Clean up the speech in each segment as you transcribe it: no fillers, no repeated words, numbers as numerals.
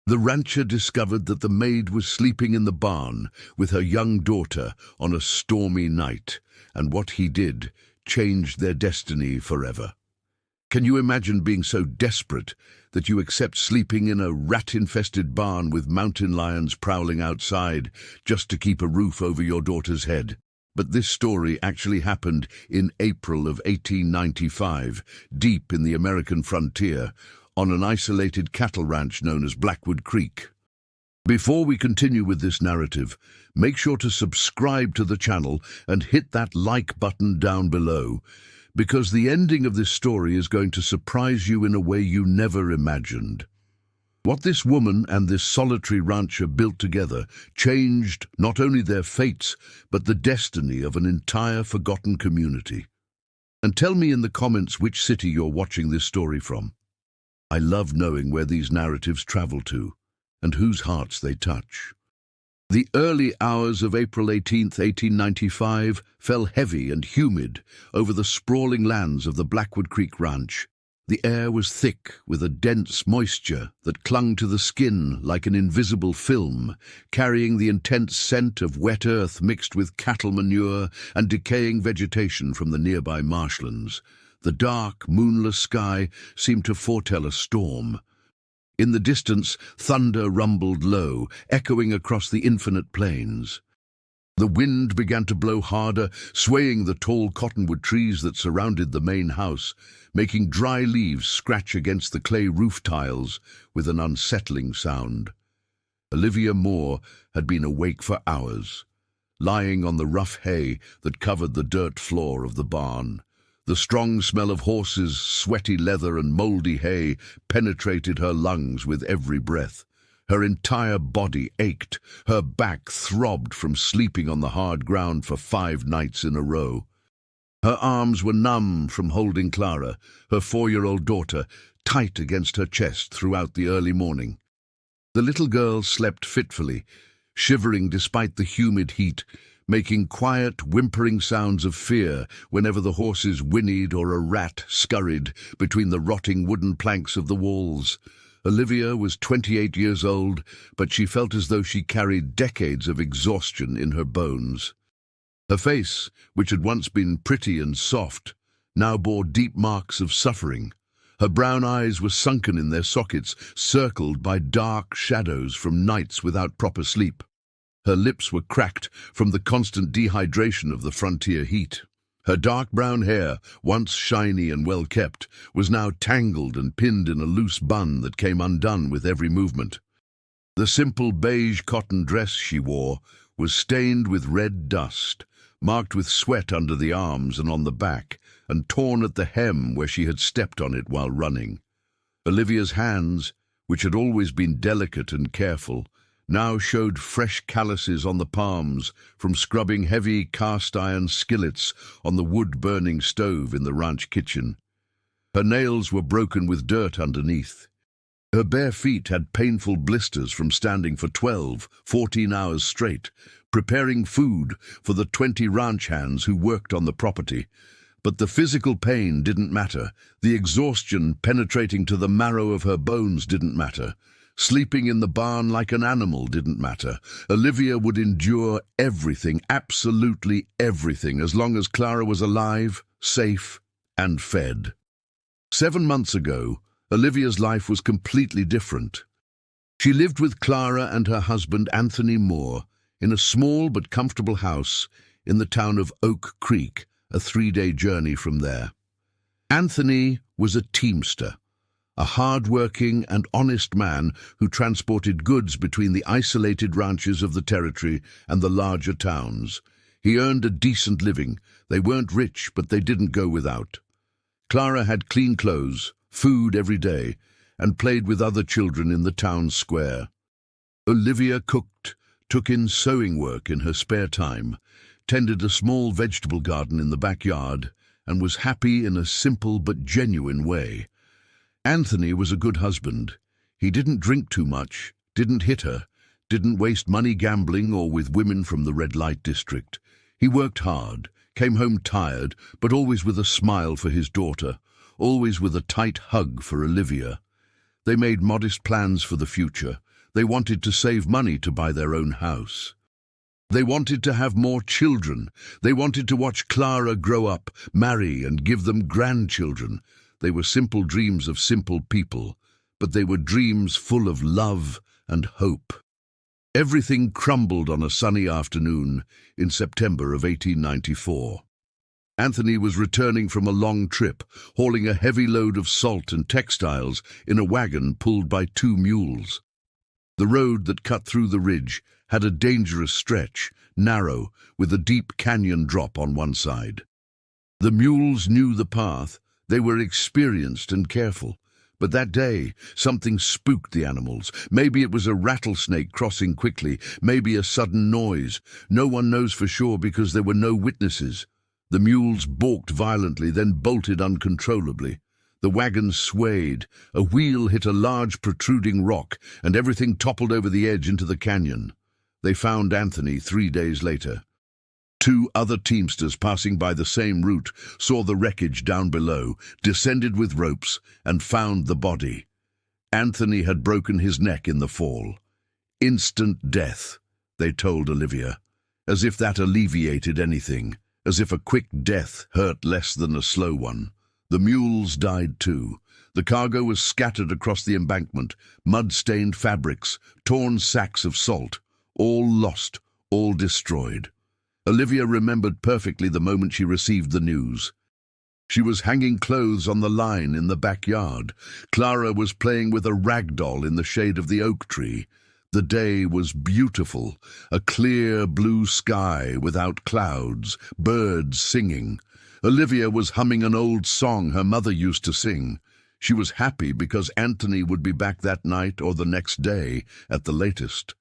The rancher discovered that the maid was sleeping in the barn with her young daughter on a stormy night, and what he did changed their destiny forever. Can you imagine being so desperate that you accept sleeping in a rat-infested barn with mountain lions prowling outside just to keep a roof over your daughter's head? But this story actually happened in April of 1895, deep in the American frontier, on an isolated cattle ranch known as Blackwood Creek. Before we continue with this narrative, make sure to subscribe to the channel and hit that like button down below, because the ending of this story is going to surprise you in a way you never imagined. What this woman and this solitary rancher built together changed not only their fates, but the destiny of an entire forgotten community. And tell me in the comments which city you're watching this story from. I love knowing where these narratives travel to, and whose hearts they touch. The early hours of April 18th, 1895 fell heavy and humid over the sprawling lands of the Blackwood Creek Ranch. The air was thick with a dense moisture that clung to the skin like an invisible film, carrying the intense scent of wet earth mixed with cattle manure and decaying vegetation from the nearby marshlands. The dark, moonless sky seemed to foretell a storm. In the distance, thunder rumbled low, echoing across the infinite plains. The wind began to blow harder, swaying the tall cottonwood trees that surrounded the main house, making dry leaves scratch against the clay roof tiles with an unsettling sound. Olivia Moore had been awake for hours, lying on the rough hay that covered the dirt floor of the barn. The strong smell of horses, sweaty leather and mouldy hay penetrated her lungs with every breath. Her entire body ached, her back throbbed from sleeping on the hard ground for 5 nights in a row. Her arms were numb from holding Clara, her 4-year-old daughter, tight against her chest throughout the early morning. The little girl slept fitfully, shivering despite the humid heat, making quiet, whimpering sounds of fear whenever the horses whinnied or a rat scurried between the rotting wooden planks of the walls. Olivia was 28 years old, but she felt as though she carried decades of exhaustion in her bones. Her face, which had once been pretty and soft, now bore deep marks of suffering. Her brown eyes were sunken in their sockets, circled by dark shadows from nights without proper sleep. Her lips were cracked from the constant dehydration of the frontier heat. Her dark brown hair, once shiny and well-kept, was now tangled and pinned in a loose bun that came undone with every movement. The simple beige cotton dress she wore was stained with red dust, marked with sweat under the arms and on the back, and torn at the hem where she had stepped on it while running. Olivia's hands, which had always been delicate and careful, now showed fresh calluses on the palms from scrubbing heavy cast-iron skillets on the wood-burning stove in the ranch kitchen. Her nails were broken with dirt underneath. Her bare feet had painful blisters from standing for 14 hours straight, preparing food for the 20 ranch hands who worked on the property. But the physical pain didn't matter. The exhaustion penetrating to the marrow of her bones didn't matter. Sleeping in the barn like an animal didn't matter. Olivia would endure everything, absolutely everything, as long as Clara was alive, safe, and fed. 7 months ago, Olivia's life was completely different. She lived with Clara and her husband, Anthony Moore, in a small but comfortable house in the town of Oak Creek, a 3-day journey from there. Anthony was a teamster, a hard-working and honest man who transported goods between the isolated ranches of the territory and the larger towns. He earned a decent living. They weren't rich, but they didn't go without. Clara had clean clothes, food every day, and played with other children in the town square. Olivia cooked, took in sewing work in her spare time, tended a small vegetable garden in the backyard, and was happy in a simple but genuine way. Anthony was a good husband. He didn't drink too much, didn't hit her, didn't waste money gambling or with women from the red light district. He worked hard, came home tired, but always with a smile for his daughter, always with a tight hug for Olivia. They made modest plans for the future, They wanted to save money to buy their own house. They wanted to have more children. They wanted to watch Clara grow up, marry, and give them grandchildren. They were simple dreams of simple people, but they were dreams full of love and hope. Everything crumbled on a sunny afternoon in September of 1894. Anthony was returning from a long trip, hauling a heavy load of salt and textiles in a wagon pulled by 2 mules. The road that cut through the ridge had a dangerous stretch, narrow, with a deep canyon drop on one side. The mules knew the path. They were experienced and careful. But that day, something spooked the animals. Maybe it was a rattlesnake crossing quickly, maybe a sudden noise. No one knows for sure because there were no witnesses. The mules balked violently, then bolted uncontrollably. The wagon swayed. A wheel hit a large protruding rock, and everything toppled over the edge into the canyon. They found Anthony 3 days later. 2 other teamsters passing by the same route saw the wreckage down below, descended with ropes, and found the body. Anthony had broken his neck in the fall. Instant death, they told Olivia, as if that alleviated anything, as if a quick death hurt less than a slow one. The mules died too. The cargo was scattered across the embankment, mud-stained fabrics, torn sacks of salt, all lost, all destroyed. Olivia remembered perfectly the moment she received the news. She was hanging clothes on the line in the backyard. Clara was playing with a rag doll in the shade of the oak tree. The day was beautiful, a clear blue sky without clouds, birds singing. Olivia was humming an old song her mother used to sing. She was happy because Anthony would be back that night or the next day at the latest.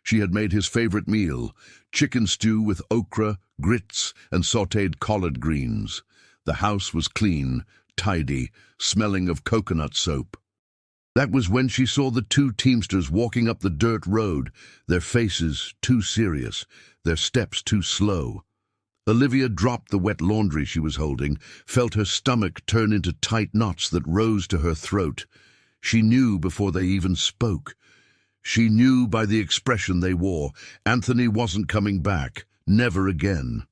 She had made his favorite meal, chicken stew with okra, grits, and sautéed collard greens. The house was clean, tidy, smelling of coconut soap. That was when she saw the 2 teamsters walking up the dirt road, their faces too serious, their steps too slow. Olivia dropped the wet laundry she was holding, felt her stomach turn into tight knots that rose to her throat. She knew before they even spoke. She knew by the expression they wore. Anthony wasn't coming back, never again.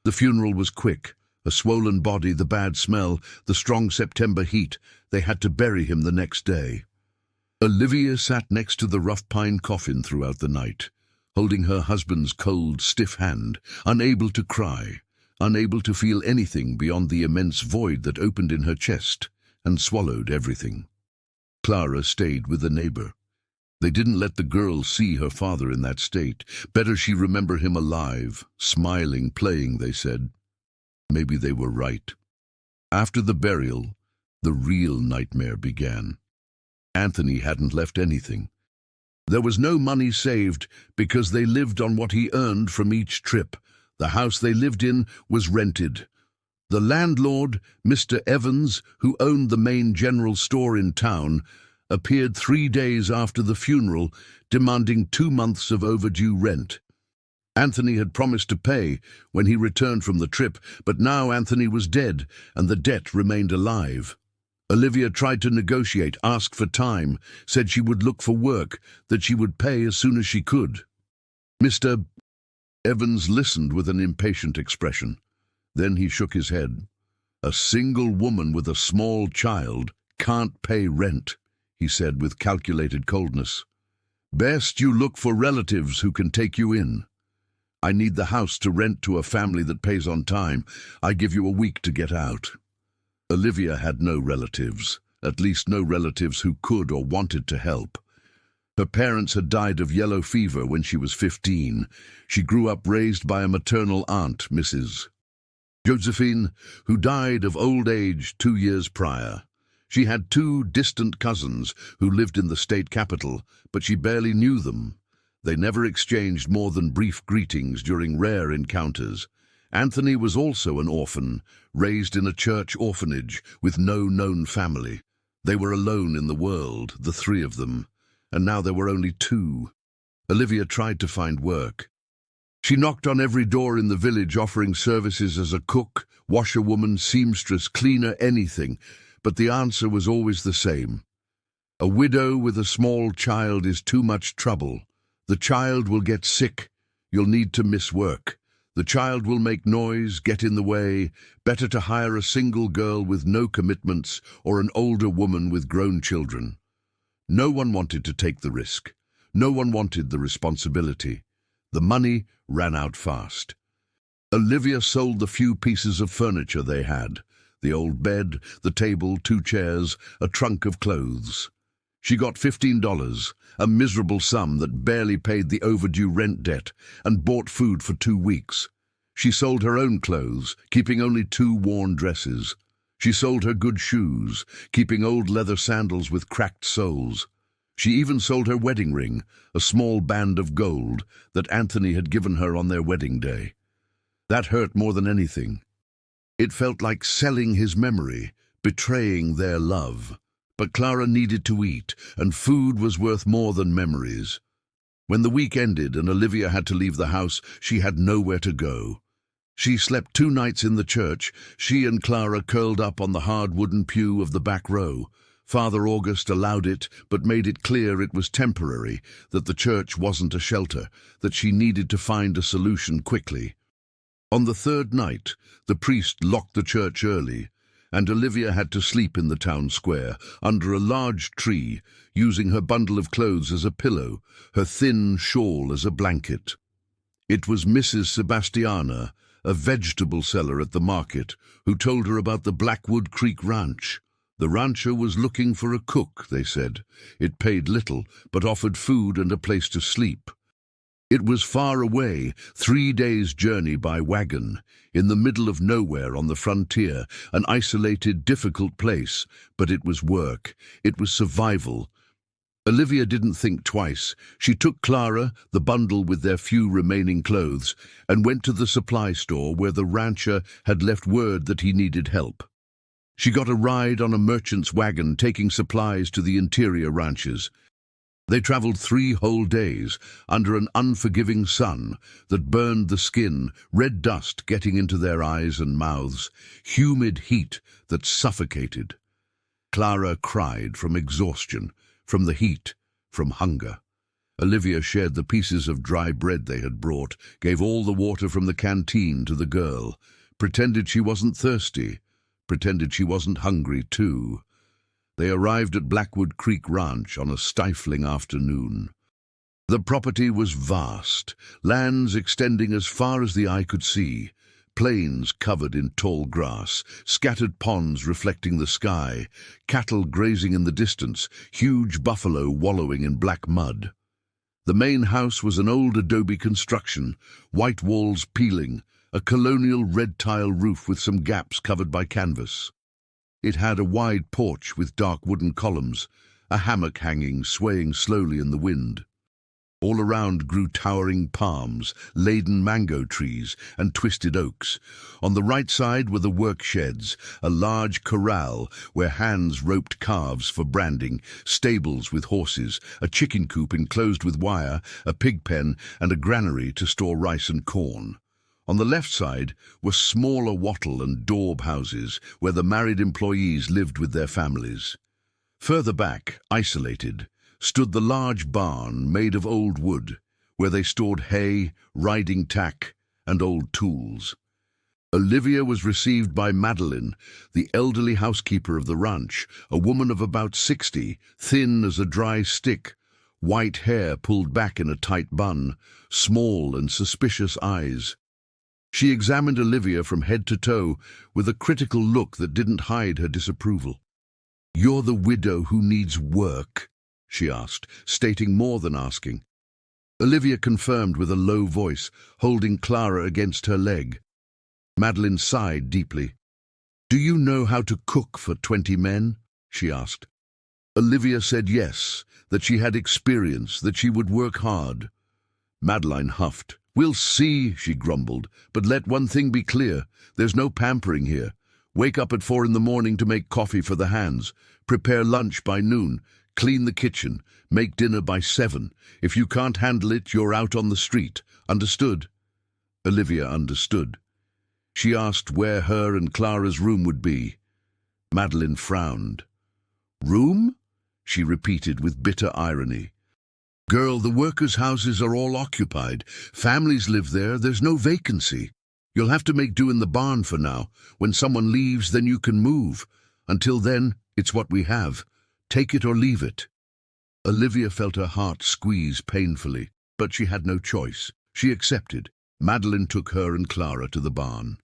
The funeral was quick. A swollen body, the bad smell, the strong September heat. They had to bury him the next day. Olivia sat next to the rough pine coffin throughout the night, holding her husband's cold, stiff hand, unable to cry, unable to feel anything beyond the immense void that opened in her chest and swallowed everything. Clara stayed with a neighbor. They didn't let the girl see her father in that state. Better she remember him alive, smiling, playing, they said. Maybe they were right. After the burial, the real nightmare began. Anthony hadn't left anything. There was no money saved because they lived on what he earned from each trip. The house they lived in was rented. The landlord, Mr. Evans, who owned the main general store in town, appeared 3 days after the funeral, demanding 2 months of overdue rent. Anthony had promised to pay when he returned from the trip, but now Anthony was dead and the debt remained alive. Olivia tried to negotiate, asked for time, said she would look for work, that she would pay as soon as she could. Mr. Evans listened with an impatient expression. Then he shook his head. "A single woman with a small child can't pay rent," he said with calculated coldness. "Best you look for relatives who can take you in. I need the house to rent to a family that pays on time. I give you a week to get out." Olivia had no relatives, at least no relatives who could or wanted to help. Her parents had died of yellow fever when she was 15. She grew up raised by a maternal aunt, Mrs. Josephine, who died of old age 2 years prior. She had 2 distant cousins who lived in the state capital, but she barely knew them. They never exchanged more than brief greetings during rare encounters. Anthony was also an orphan, raised in a church orphanage with no known family. They were alone in the world, the 3 of them, and now there were only 2. Olivia tried to find work. She knocked on every door in the village offering services as a cook, washerwoman, seamstress, cleaner, anything, but the answer was always the same. A widow with a small child is too much trouble. The child will get sick. You'll need to miss work. The child will make noise, get in the way. Better to hire a single girl with no commitments or an older woman with grown children. No one wanted to take the risk. No one wanted the responsibility. The money ran out fast. Olivia sold the few pieces of furniture they had. The old bed, the table, 2 chairs, a trunk of clothes. She got $15, a miserable sum that barely paid the overdue rent debt, and bought food for 2 weeks. She sold her own clothes, keeping only 2 worn dresses. She sold her good shoes, keeping old leather sandals with cracked soles. She even sold her wedding ring, a small band of gold that Anthony had given her on their wedding day. That hurt more than anything. It felt like selling his memory, betraying their love. But Clara needed to eat, and food was worth more than memories. When the week ended and Olivia had to leave the house, she had nowhere to go. She slept 2 nights in the church. She and Clara curled up on the hard wooden pew of the back row. Father August allowed it, but made it clear it was temporary, that the church wasn't a shelter, that she needed to find a solution quickly. On the 3rd night, the priest locked the church early, and Olivia had to sleep in the town square, under a large tree, using her bundle of clothes as a pillow, her thin shawl as a blanket. It was Mrs. Sebastiana, a vegetable seller at the market, who told her about the Blackwood Creek Ranch. The rancher was looking for a cook, they said. It paid little, but offered food and a place to sleep. It was far away, 3 days' journey by wagon, in the middle of nowhere on the frontier, an isolated, difficult place, but it was work, it was survival. Olivia didn't think twice. She took Clara, the bundle with their few remaining clothes, and went to the supply store where the rancher had left word that he needed help. She got a ride on a merchant's wagon taking supplies to the interior ranches. They traveled 3 whole days under an unforgiving sun that burned the skin, red dust getting into their eyes and mouths, humid heat that suffocated. Clara cried from exhaustion, from the heat, from hunger. Olivia shared the pieces of dry bread they had brought, gave all the water from the canteen to the girl, pretended she wasn't thirsty, pretended she wasn't hungry too. They arrived at Blackwood Creek Ranch on a stifling afternoon. The property was vast, lands extending as far as the eye could see, plains covered in tall grass, scattered ponds reflecting the sky, cattle grazing in the distance, huge buffalo wallowing in black mud. The main house was an old adobe construction, white walls peeling, a colonial red tile roof with some gaps covered by canvas. It had a wide porch with dark wooden columns, a hammock hanging, swaying slowly in the wind. All around grew towering palms, laden mango trees, and twisted oaks. On the right side were the work sheds, a large corral where hands roped calves for branding, stables with horses, a chicken coop enclosed with wire, a pig pen, and a granary to store rice and corn. On the left side were smaller wattle and daub houses where the married employees lived with their families. Further back, isolated, stood the large barn made of old wood, where they stored hay, riding tack, and old tools. Olivia was received by Madeline, the elderly housekeeper of the ranch, a woman of about 60, thin as a dry stick, white hair pulled back in a tight bun, small and suspicious eyes. She examined Olivia from head to toe with a critical look that didn't hide her disapproval. "You're the widow who needs work?" she asked, stating more than asking. Olivia confirmed with a low voice, holding Clara against her leg. Madeline sighed deeply. "Do you know how to cook for 20 men?" she asked. Olivia said yes, that she had experience, that she would work hard. Madeline huffed. "We'll see," she grumbled, "but let one thing be clear. There's no pampering here. Wake up at 4 in the morning to make coffee for the hands. Prepare lunch by noon. Clean the kitchen. Make dinner by 7. If you can't handle it, you're out on the street. Understood?" Olivia understood. She asked where her and Clara's room would be. Madeline frowned. "Room?" she repeated with bitter irony. Girl, the workers' houses are all occupied. Families live there, there's no vacancy. You'll have to make do in the barn for now. When someone leaves, then you can move. Until then, it's what we have. Take it or leave it. Olivia felt her heart squeeze painfully, but she had no choice. She accepted. Madeline took her and Clara to the barn.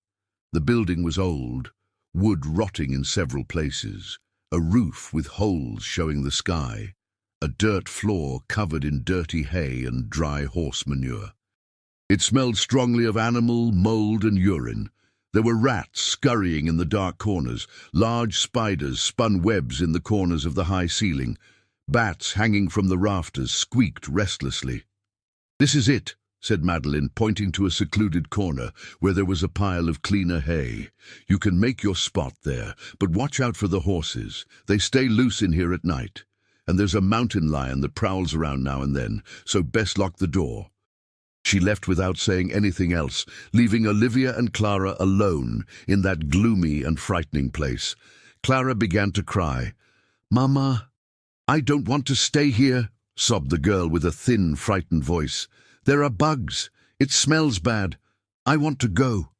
The building was old, wood rotting in several places, a roof with holes showing the sky, a dirt floor covered in dirty hay and dry horse manure. It smelled strongly of animal, mold and urine. There were rats scurrying in the dark corners, large spiders spun webs in the corners of the high ceiling. Bats hanging from the rafters squeaked restlessly. "This is it," said Madeline, pointing to a secluded corner where there was a pile of cleaner hay. "You can make your spot there, but watch out for the horses. They stay loose in here at night. And there's a mountain lion that prowls around now and then, so best lock the door." She left without saying anything else, leaving Olivia and Clara alone in that gloomy and frightening place. Clara began to cry. "Mama, I don't want to stay here," sobbed the girl with a thin, frightened voice. "There are bugs. It smells bad. I want to go."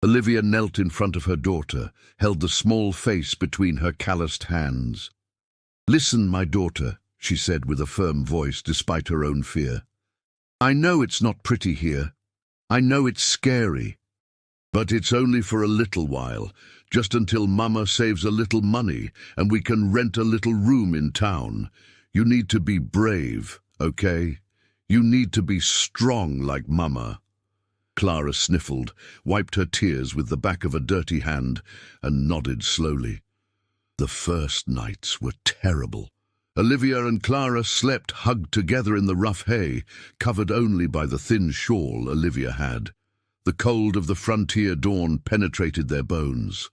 Olivia knelt in front of her daughter, held the small face between her calloused hands. "Listen, my daughter," she said with a firm voice despite her own fear. "I know it's not pretty here. I know it's scary. But it's only for a little while, just until Mama saves a little money and we can rent a little room in town. You need to be brave, okay? You need to be strong like Mama." Clara sniffled, wiped her tears with the back of a dirty hand, and nodded slowly. The first nights were terrible. Olivia and Clara slept hugged together in the rough hay, covered only by the thin shawl Olivia had. The cold of the frontier dawn penetrated their bones.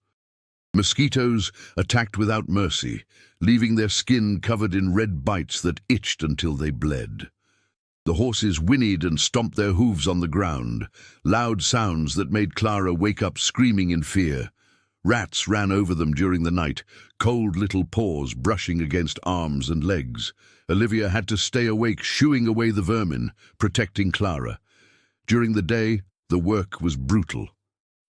Mosquitoes attacked without mercy, leaving their skin covered in red bites that itched until they bled. The horses whinnied and stomped their hooves on the ground, loud sounds that made Clara wake up screaming in fear. Rats ran over them during the night, cold little paws brushing against arms and legs. Olivia had to stay awake, shooing away the vermin, protecting Clara. During the day, the work was brutal.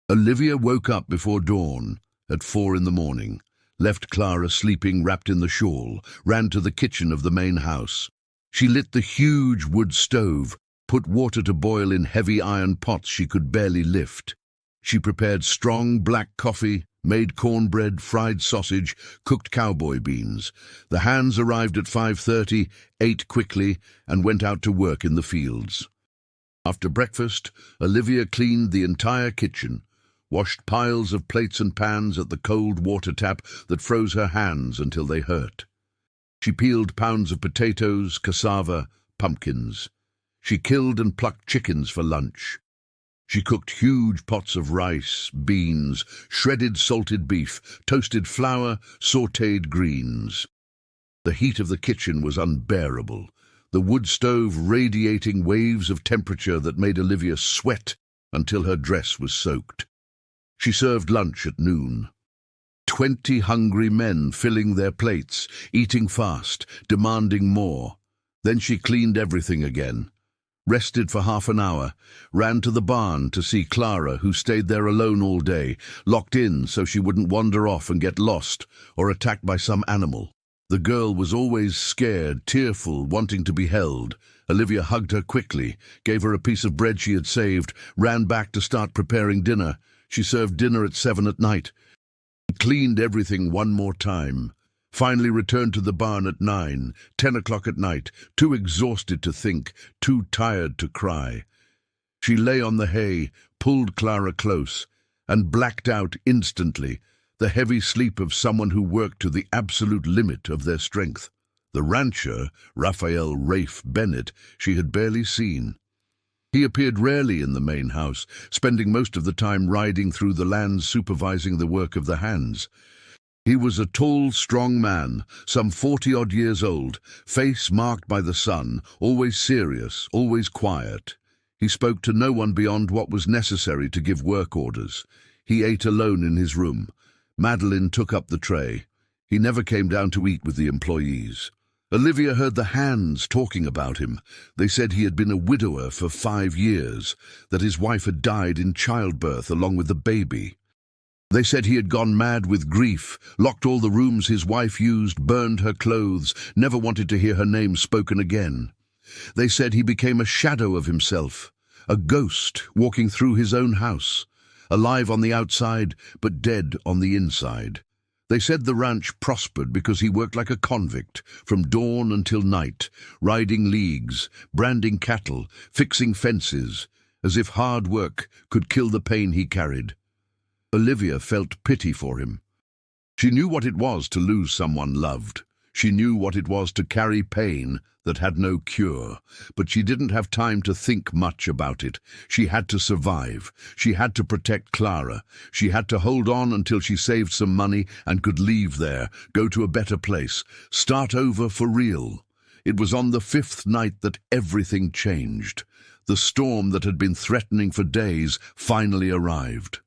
Olivia woke up before dawn, at 4 in the morning, left Clara sleeping wrapped in the shawl, ran to the kitchen of the main house. She lit the huge wood stove, put water to boil in heavy iron pots she could barely lift. She prepared strong black coffee, made cornbread, fried sausage, cooked cowboy beans. The hands arrived at 5:30, ate quickly, and went out to work in the fields. After breakfast, Olivia cleaned the entire kitchen, washed piles of plates and pans at the cold water tap that froze her hands until they hurt. She peeled pounds of potatoes, cassava, pumpkins. She killed and plucked chickens for lunch. She cooked huge pots of rice, beans, shredded salted beef, toasted flour, sautéed greens. The heat of the kitchen was unbearable, the wood stove radiating waves of temperature that made Olivia sweat until her dress was soaked. She served lunch at noon. 20 hungry men filling their plates, eating fast, demanding more. Then she cleaned everything again. Rested for half an hour, ran to the barn to see Clara, who stayed there alone all day, locked in so she wouldn't wander off and get lost or attacked by some animal. The girl was always scared, tearful, wanting to be held. Olivia hugged her quickly, gave her a piece of bread she had saved, ran back to start preparing dinner. She served dinner at 7 at night. Cleaned everything one more time. Finally returned to the barn at 9, 10 o'clock at night, too exhausted to think, too tired to cry. She lay on the hay, pulled Clara close, and blacked out instantly, the heavy sleep of someone who worked to the absolute limit of their strength. The rancher, Raphael Rafe Bennett, she had barely seen. He appeared rarely in the main house, spending most of the time riding through the lands supervising the work of the hands. He was a tall, strong man, some 40-odd years old, face marked by the sun, always serious, always quiet. He spoke to no one beyond what was necessary to give work orders. He ate alone in his room. Madeline took up the tray. He never came down to eat with the employees. Olivia heard the hands talking about him. They said he had been a widower for 5 years, that his wife had died in childbirth along with the baby. They said he had gone mad with grief, locked all the rooms his wife used, burned her clothes, never wanted to hear her name spoken again. They said he became a shadow of himself, a ghost walking through his own house, alive on the outside but dead on the inside. They said the ranch prospered because he worked like a convict, from dawn until night, riding leagues, branding cattle, fixing fences, as if hard work could kill the pain he carried. Olivia felt pity for him. She knew what it was to lose someone loved. She knew what it was to carry pain that had no cure, but she didn't have time to think much about it. She had to survive. She had to protect Clara. She had to hold on until she saved some money and could leave there, go to a better place, start over for real. It was on the 5th night that everything changed. The storm that had been threatening for days finally arrived.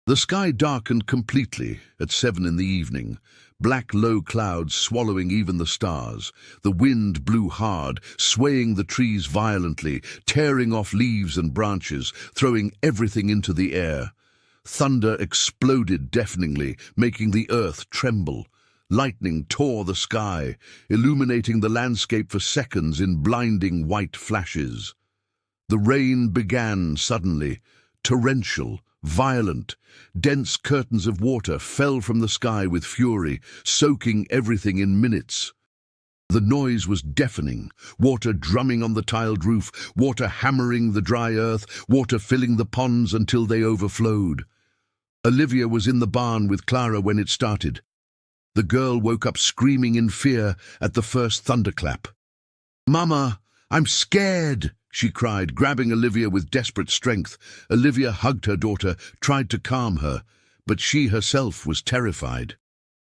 The sky darkened completely at 7 in the evening, black low clouds swallowing even the stars. The wind blew hard, swaying the trees violently, tearing off leaves and branches, throwing everything into the air. Thunder exploded deafeningly, making the earth tremble. Lightning tore the sky, illuminating the landscape for seconds in blinding white flashes. The rain began suddenly, torrential, violent. Dense curtains of water fell from the sky with fury, soaking everything in minutes. The noise was deafening, water drumming on the tiled roof, water hammering the dry earth, water filling the ponds until they overflowed. Olivia was in the barn with Clara when it started. The girl woke up screaming in fear at the first thunderclap. "Mama, I'm scared!" she cried, grabbing Olivia with desperate strength. Olivia hugged her daughter, tried to calm her, but she herself was terrified.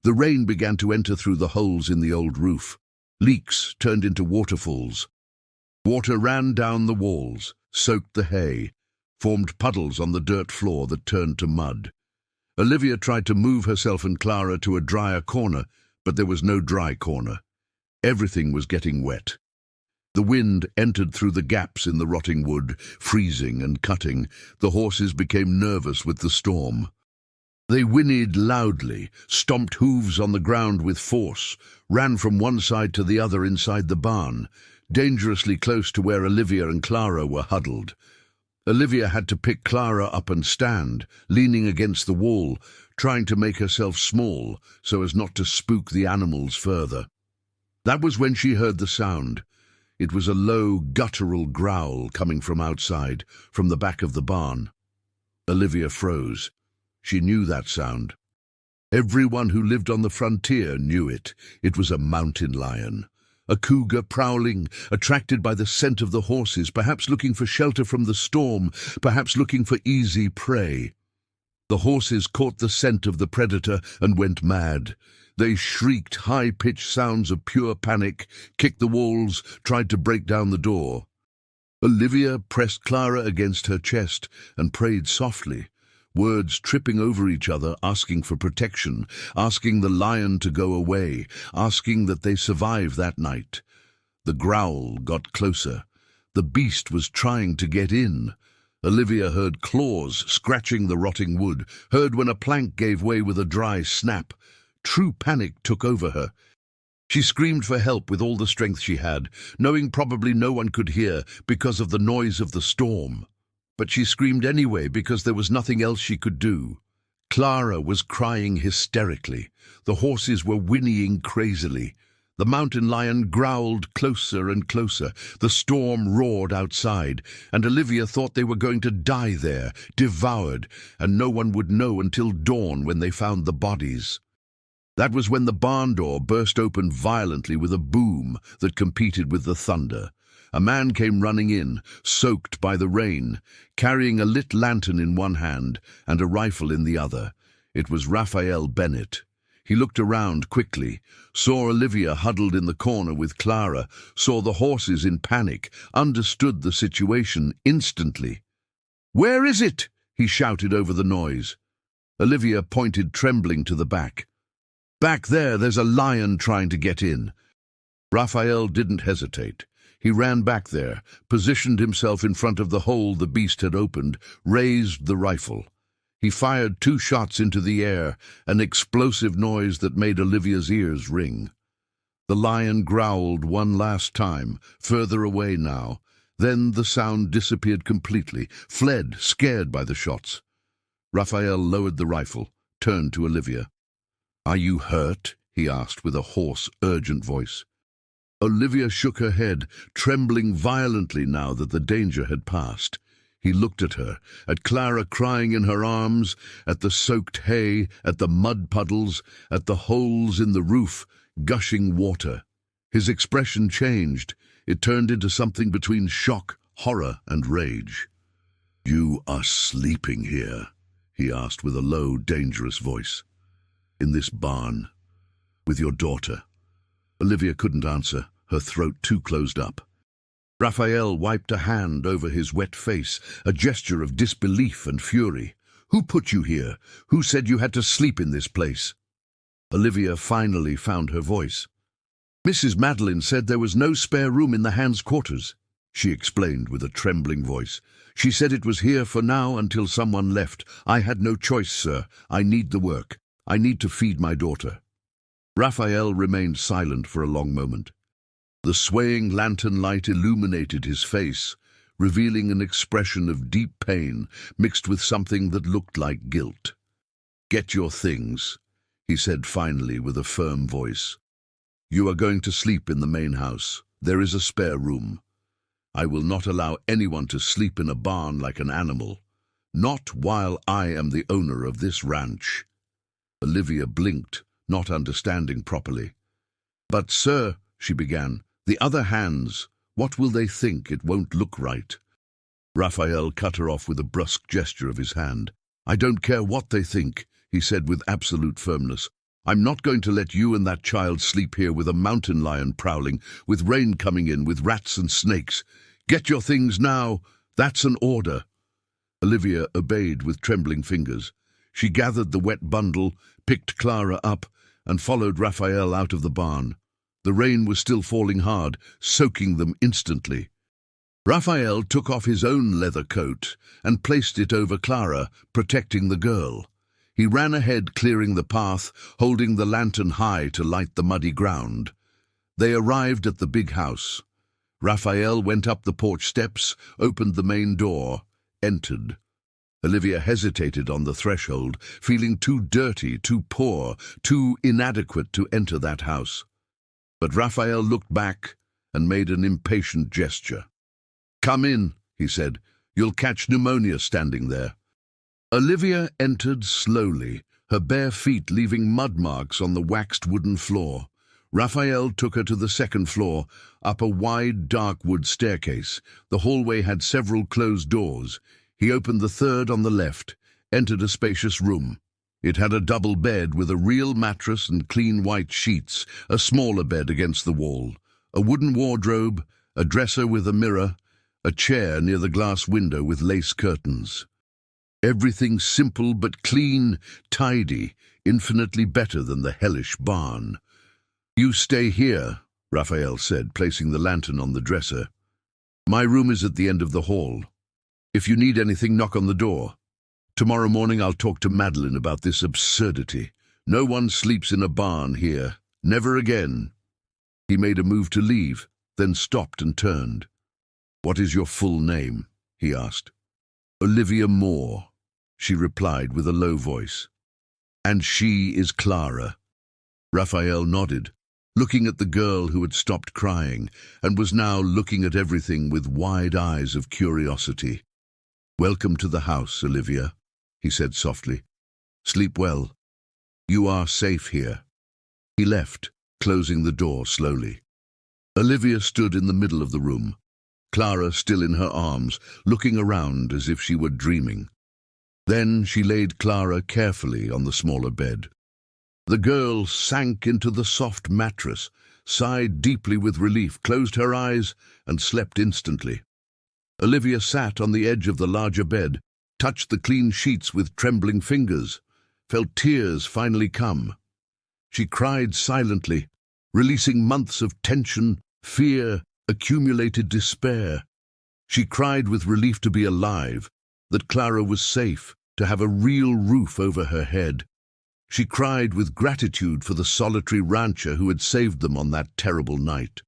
The rain began to enter through the holes in the old roof. Leaks turned into waterfalls. Water ran down the walls, soaked the hay, formed puddles on the dirt floor that turned to mud. Olivia tried to move herself and Clara to a drier corner, but there was no dry corner. Everything was getting wet. The wind entered through the gaps in the rotting wood, freezing and cutting. The horses became nervous with the storm. They whinnied loudly, stomped hooves on the ground with force, ran from one side to the other inside the barn, dangerously close to where Olivia and Clara were huddled. Olivia had to pick Clara up and stand, leaning against the wall, trying to make herself small so as not to spook the animals further. That was when she heard the sound. It was a low, guttural growl coming from outside, from the back of the barn. Olivia froze. She knew that sound. Everyone who lived on the frontier knew it. It was a mountain lion. A cougar prowling, attracted by the scent of the horses, perhaps looking for shelter from the storm, perhaps looking for easy prey. The horses caught the scent of the predator and went mad. They shrieked high-pitched sounds of pure panic, kicked the walls, tried to break down the door. Olivia pressed Clara against her chest and prayed softly, words tripping over each other, asking for protection, asking the lion to go away, asking that they survive that night. The growl got closer. The beast was trying to get in. Olivia heard claws scratching the rotting wood, heard when a plank gave way with a dry snap. True panic took over her. She screamed for help with all the strength she had, knowing probably no one could hear because of the noise of the storm. But she screamed anyway because there was nothing else she could do. Clara was crying hysterically. The horses were whinnying crazily. The mountain lion growled closer and closer. The storm roared outside, and Olivia thought they were going to die there, devoured, and no one would know until dawn when they found the bodies. That was when the barn door burst open violently with a boom that competed with the thunder. A man came running in, soaked by the rain, carrying a lit lantern in one hand and a rifle in the other. It was Raphael Bennett. He looked around quickly, saw Olivia huddled in the corner with Clara, saw the horses in panic, understood the situation instantly. "Where is it?" he shouted over the noise. Olivia pointed trembling to the back. Back there, there's a lion trying to get in. Raphael didn't hesitate. He ran back there, positioned himself in front of the hole the beast had opened, raised the rifle. He fired 2 shots into the air, an explosive noise that made Olivia's ears ring. The lion growled one last time, further away now. Then the sound disappeared completely, fled, scared by the shots. Raphael lowered the rifle, turned to Olivia. "Are you hurt?" he asked with a hoarse, urgent voice. Olivia shook her head, trembling violently now that the danger had passed. He looked at her, at Clara crying in her arms, at the soaked hay, at the mud puddles, at the holes in the roof, gushing water. His expression changed. It turned into something between shock, horror, and rage. "You are sleeping here?" he asked with a low, dangerous voice. "In this barn, with your daughter?" Olivia couldn't answer, her throat too closed up. Raphael wiped a hand over his wet face, a gesture of disbelief and fury. "Who put you here? Who said you had to sleep in this place?" Olivia finally found her voice. "Mrs. Madeline said there was no spare room in the hands' quarters," she explained with a trembling voice. "She said it was here for now until someone left. I had no choice, sir. I need the work. I need to feed my daughter." Raphael remained silent for a long moment. The swaying lantern light illuminated his face, revealing an expression of deep pain mixed with something that looked like guilt. "Get your things," he said finally with a firm voice. "You are going to sleep in the main house. There is a spare room. I will not allow anyone to sleep in a barn like an animal. Not while I am the owner of this ranch." Olivia blinked, not understanding properly. "But, sir," she began, "the other hands, what will they think? It won't look right." Raphael cut her off with a brusque gesture of his hand. "I don't care what they think," he said with absolute firmness. "I'm not going to let you and that child sleep here with a mountain lion prowling, with rain coming in, with rats and snakes. Get your things now. That's an order." Olivia obeyed with trembling fingers. She gathered the wet bundle, picked Clara up, and followed Raphael out of the barn. The rain was still falling hard, soaking them instantly. Raphael took off his own leather coat and placed it over Clara, protecting the girl. He ran ahead, clearing the path, holding the lantern high to light the muddy ground. They arrived at the big house. Raphael went up the porch steps, opened the main door, entered. Olivia hesitated on the threshold, feeling too dirty, too poor, too inadequate to enter that house. But Raphael looked back and made an impatient gesture. "Come in," he said. "You'll catch pneumonia standing there." Olivia entered slowly, her bare feet leaving mud marks on the waxed wooden floor. Raphael took her to the second floor, up a wide, dark wood staircase. The hallway had several closed doors. He opened the third on the left, entered a spacious room. It had a double bed with a real mattress and clean white sheets, a smaller bed against the wall, a wooden wardrobe, a dresser with a mirror, a chair near the glass window with lace curtains. Everything simple but clean, tidy, infinitely better than the hellish barn. "You stay here," Raphael said, placing the lantern on the dresser. "My room is at the end of the hall. If you need anything, knock on the door. Tomorrow morning I'll talk to Madeline about this absurdity. No one sleeps in a barn here. Never again." He made a move to leave, then stopped and turned. "What is your full name?" he asked. "Olivia Moore," she replied with a low voice. "And she is Clara." Raphael nodded, looking at the girl who had stopped crying and was now looking at everything with wide eyes of curiosity. "Welcome to the house, Olivia," he said softly. "Sleep well. You are safe here." He left, closing the door slowly. Olivia stood in the middle of the room, Clara still in her arms, looking around as if she were dreaming. Then she laid Clara carefully on the smaller bed. The girl sank into the soft mattress, sighed deeply with relief, closed her eyes, and slept instantly. Olivia sat on the edge of the larger bed, touched the clean sheets with trembling fingers, felt tears finally come. She cried silently, releasing months of tension, fear, accumulated despair. She cried with relief to be alive, that Clara was safe, to have a real roof over her head. She cried with gratitude for the solitary rancher who had saved them on that terrible night.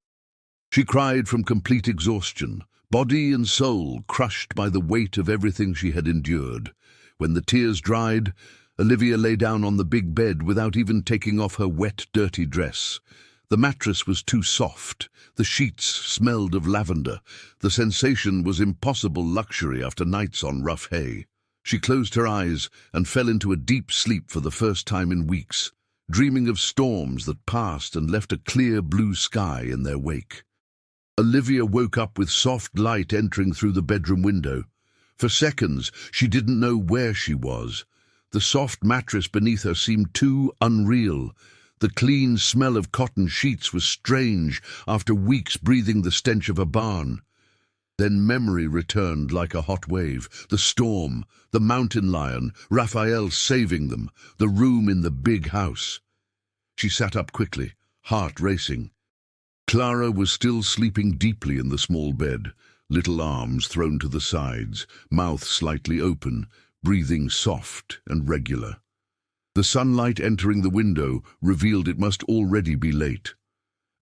She cried from complete exhaustion, body and soul crushed by the weight of everything she had endured. When the tears dried, Olivia lay down on the big bed without even taking off her wet, dirty dress. The mattress was too soft. The sheets smelled of lavender. The sensation was impossible luxury after nights on rough hay. She closed her eyes and fell into a deep sleep for the first time in weeks, dreaming of storms that passed and left a clear blue sky in their wake. Olivia woke up with soft light entering through the bedroom window. For seconds, she didn't know where she was. The soft mattress beneath her seemed too unreal. The clean smell of cotton sheets was strange after weeks breathing the stench of a barn. Then memory returned like a hot wave. The storm, the mountain lion, Raphael saving them, the room in the big house. She sat up quickly, heart racing. Clara was still sleeping deeply in the small bed, little arms thrown to the sides, mouth slightly open, breathing soft and regular. The sunlight entering the window revealed it must already be late.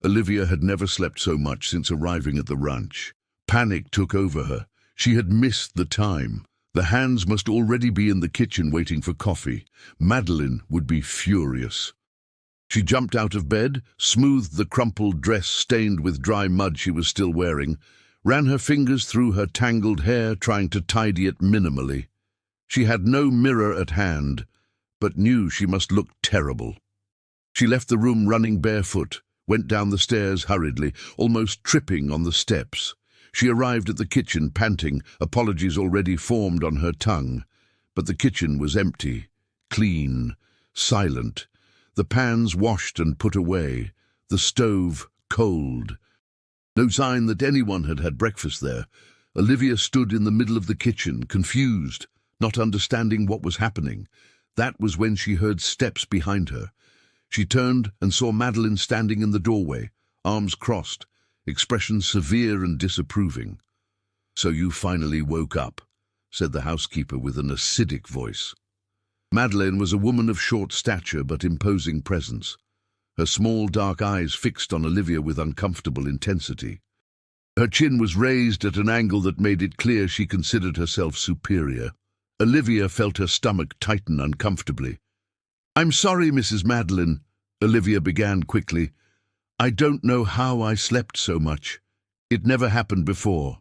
Olivia had never slept so much since arriving at the ranch. Panic took over her. She had missed the time. The hands must already be in the kitchen waiting for coffee. Madeline would be furious. She jumped out of bed, smoothed the crumpled dress stained with dry mud she was still wearing, ran her fingers through her tangled hair, trying to tidy it minimally. She had no mirror at hand, but knew she must look terrible. She left the room running barefoot, went down the stairs hurriedly, almost tripping on the steps. She arrived at the kitchen panting, apologies already formed on her tongue. But the kitchen was empty, clean, silent. The pans washed and put away, the stove cold. No sign that anyone had had breakfast there. Olivia stood in the middle of the kitchen, confused, not understanding what was happening. That was when she heard steps behind her. She turned and saw Madeline standing in the doorway, arms crossed, expression severe and disapproving. "So you finally woke up," said the housekeeper with an acidic voice. Madeline was a woman of short stature but imposing presence, her small dark eyes fixed on Olivia with uncomfortable intensity. Her chin was raised at an angle that made it clear she considered herself superior. Olivia felt her stomach tighten uncomfortably. "I'm sorry, Mrs. Madeline," Olivia began quickly. "I don't know how I slept so much. It never happened before.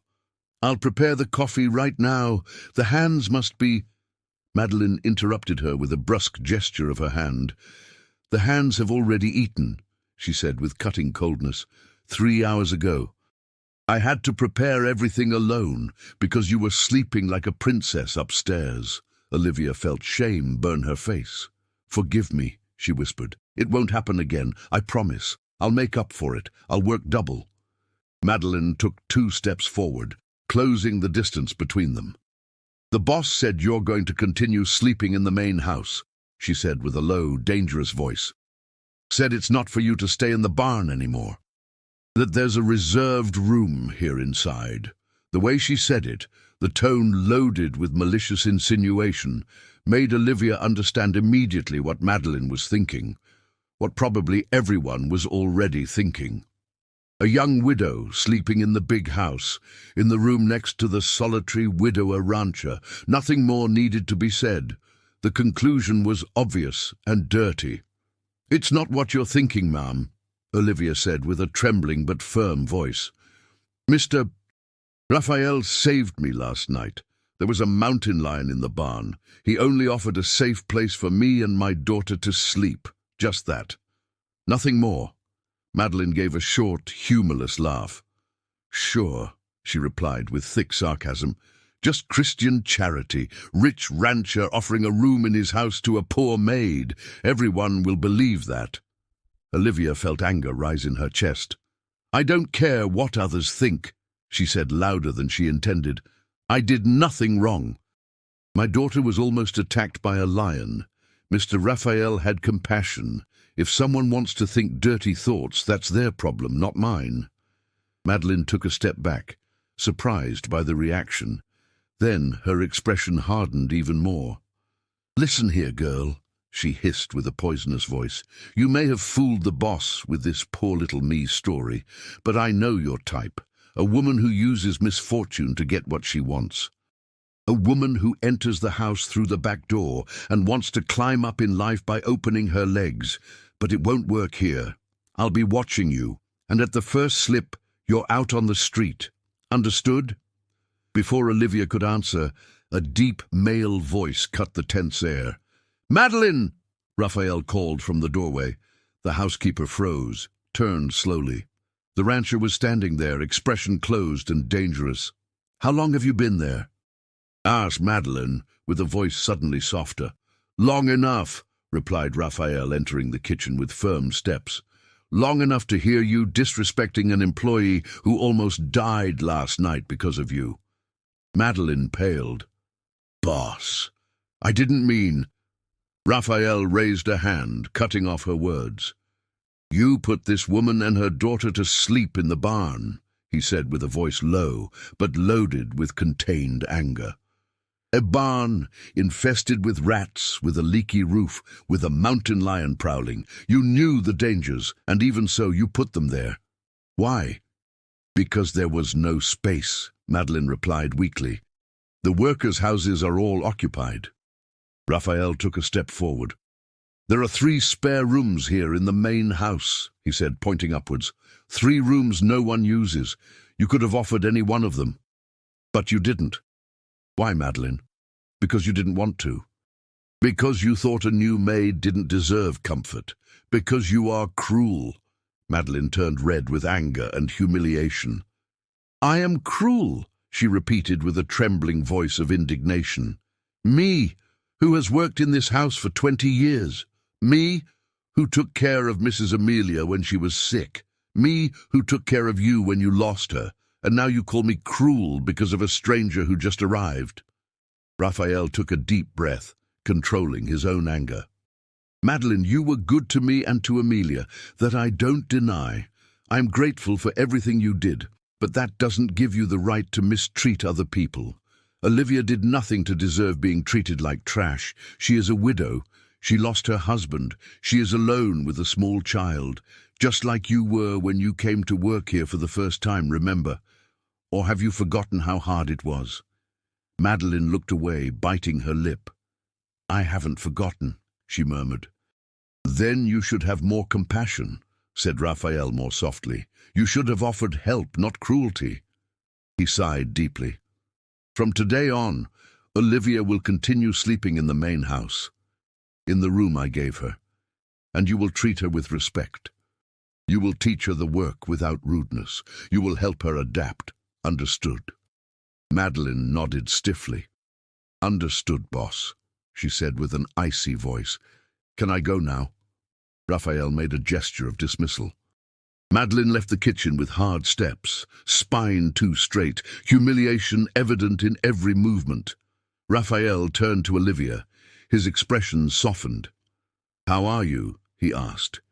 I'll prepare the coffee right now. The hands must be—" Madeline interrupted her with a brusque gesture of her hand. "The hands have already eaten," she said with cutting coldness. 3 hours ago. I had to prepare everything alone because you were sleeping like a princess upstairs." Olivia felt shame burn her face. "Forgive me," she whispered. "It won't happen again, I promise. I'll make up for it. I'll work double." Madeline took 2 steps forward, closing the distance between them. "The boss said you're going to continue sleeping in the main house," she said with a low, dangerous voice. "Said it's not for you to stay in the barn anymore. That there's a reserved room here inside." The way she said it, the tone loaded with malicious insinuation, made Olivia understand immediately what Madeline was thinking, what probably everyone was already thinking. A young widow sleeping in the big house, in the room next to the solitary widower rancher. Nothing more needed to be said. The conclusion was obvious and dirty. "It's not what you're thinking, ma'am," Olivia said with a trembling but firm voice. "Mr. Raphael saved me last night. There was a mountain lion in the barn. He only offered a safe place for me and my daughter to sleep. Just that. Nothing more." Madeline gave a short, humorless laugh. "Sure," she replied with thick sarcasm. "Just Christian charity. Rich rancher offering a room in his house to a poor maid. Everyone will believe that." Olivia felt anger rise in her chest. "I don't care what others think," she said louder than she intended. "I did nothing wrong. My daughter was almost attacked by a lion. Mr. Raphael had compassion. If someone wants to think dirty thoughts, that's their problem, not mine. Madeline took a step back, surprised by the reaction. Then her expression hardened even more. "Listen here, girl," she hissed with a poisonous voice. "You may have fooled the boss with this poor little me story, but I know your type. A woman who uses misfortune to get what she wants. A woman who enters the house through the back door and wants to climb up in life by opening her legs. But it won't work here. I'll be watching you, and at the first slip, you're out on the street. Understood?" Before Olivia could answer, a deep male voice cut the tense air. "Madeline!" Raphael called from the doorway. The housekeeper froze, turned slowly. The rancher was standing there, expression closed and dangerous. "How long have you been there?" asked Madeline, with a voice suddenly softer. "Long enough," replied Raphael, entering the kitchen with firm steps. "Long enough to hear you disrespecting an employee who almost died last night because of you." Madeline paled. "Boss, I didn't mean—" Raphael raised a hand, cutting off her words. "You put this woman and her daughter to sleep in the barn," he said with a voice low, but loaded with contained anger. "A barn infested with rats, with a leaky roof, with a mountain lion prowling. You knew the dangers, and even so you put them there. Why?" "Because there was no space," Madeline replied weakly. "The workers' houses are all occupied." Raphael took a step forward. "There are 3 spare rooms here in the main house," he said, pointing upwards. 3 rooms no one uses. You could have offered any one of them. But you didn't. Why, Madeline? Because you didn't want to. Because you thought a new maid didn't deserve comfort. Because you are cruel." Madeline turned red with anger and humiliation. "I am cruel," she repeated with a trembling voice of indignation. "Me, who has worked in this house for 20 years. Me, who took care of Mrs. Amelia when she was sick. Me, who took care of you when you lost her. And now you call me cruel because of a stranger who just arrived." Raphael took a deep breath, controlling his own anger. "Madeline, you were good to me and to Amelia. That I don't deny. I'm grateful for everything you did, but that doesn't give you the right to mistreat other people. Olivia did nothing to deserve being treated like trash. She is a widow. She lost her husband. She is alone with a small child, just like you were when you came to work here for the first time, remember? Or have you forgotten how hard it was?" Madeline looked away, biting her lip. "I haven't forgotten," she murmured. "Then you should have more compassion," said Raphael more softly. "You should have offered help, not cruelty." He sighed deeply. "From today on, Olivia will continue sleeping in the main house, in the room I gave her, and you will treat her with respect. You will teach her the work without rudeness. You will help her adapt. Understood?" Madeline nodded stiffly. "Understood, boss," she said with an icy voice. "Can I go now?" Raphael made a gesture of dismissal. Madeline left the kitchen with hard steps, spine too straight, humiliation evident in every movement. Raphael turned to Olivia. His expression softened. "How are you?" he asked.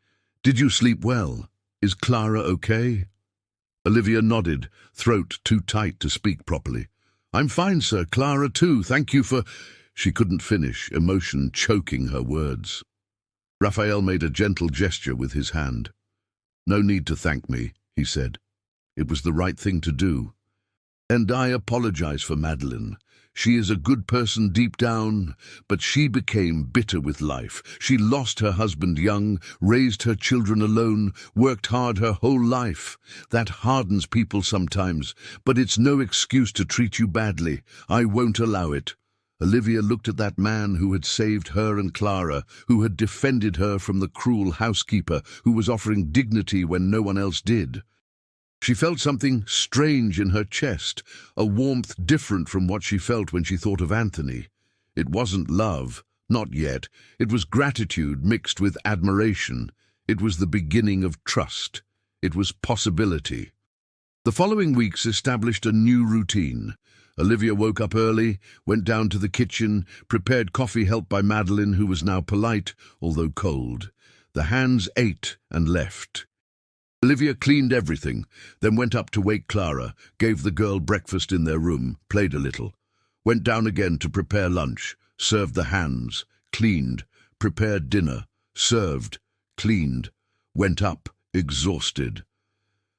"Did you sleep well? Is Clara okay?" Olivia nodded, throat too tight to speak properly. "I'm fine, sir. Clara too. Thank you for—" She couldn't finish, emotion choking her words. Raphael made a gentle gesture with his hand. "No need to thank me," he said. "It was the right thing to do. And I apologize for Madeline. She is a good person deep down, but she became bitter with life. She lost her husband young, raised her children alone, worked hard her whole life. That hardens people sometimes, but it's no excuse to treat you badly. I won't allow it." Olivia looked at that man who had saved her and Clara, who had defended her from the cruel housekeeper, who was offering dignity when no one else did. She felt something strange in her chest, a warmth different from what she felt when she thought of Anthony. It wasn't love, not yet. It was gratitude mixed with admiration. It was the beginning of trust. It was possibility. The following weeks established a new routine. Olivia woke up early, went down to the kitchen, prepared coffee helped by Madeline, who was now polite, although cold. The hands ate and left. Olivia cleaned everything, then went up to wake Clara, gave the girl breakfast in their room, played a little, went down again to prepare lunch, served the hands, cleaned, prepared dinner, served, cleaned, went up, exhausted.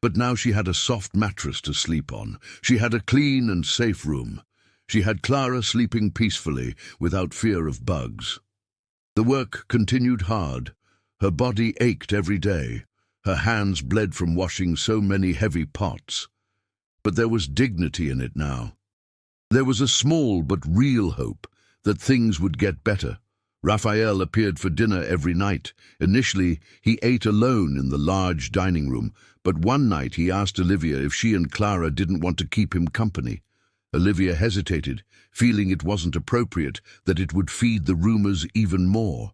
But now she had a soft mattress to sleep on. She had a clean and safe room. She had Clara sleeping peacefully, without fear of bugs. The work continued hard. Her body ached every day. Her hands bled from washing so many heavy pots. But there was dignity in it now. There was a small but real hope that things would get better. Raphael appeared for dinner every night. Initially, he ate alone in the large dining room, but one night he asked Olivia if she and Clara didn't want to keep him company. Olivia hesitated, feeling it wasn't appropriate, that it would feed the rumors even more.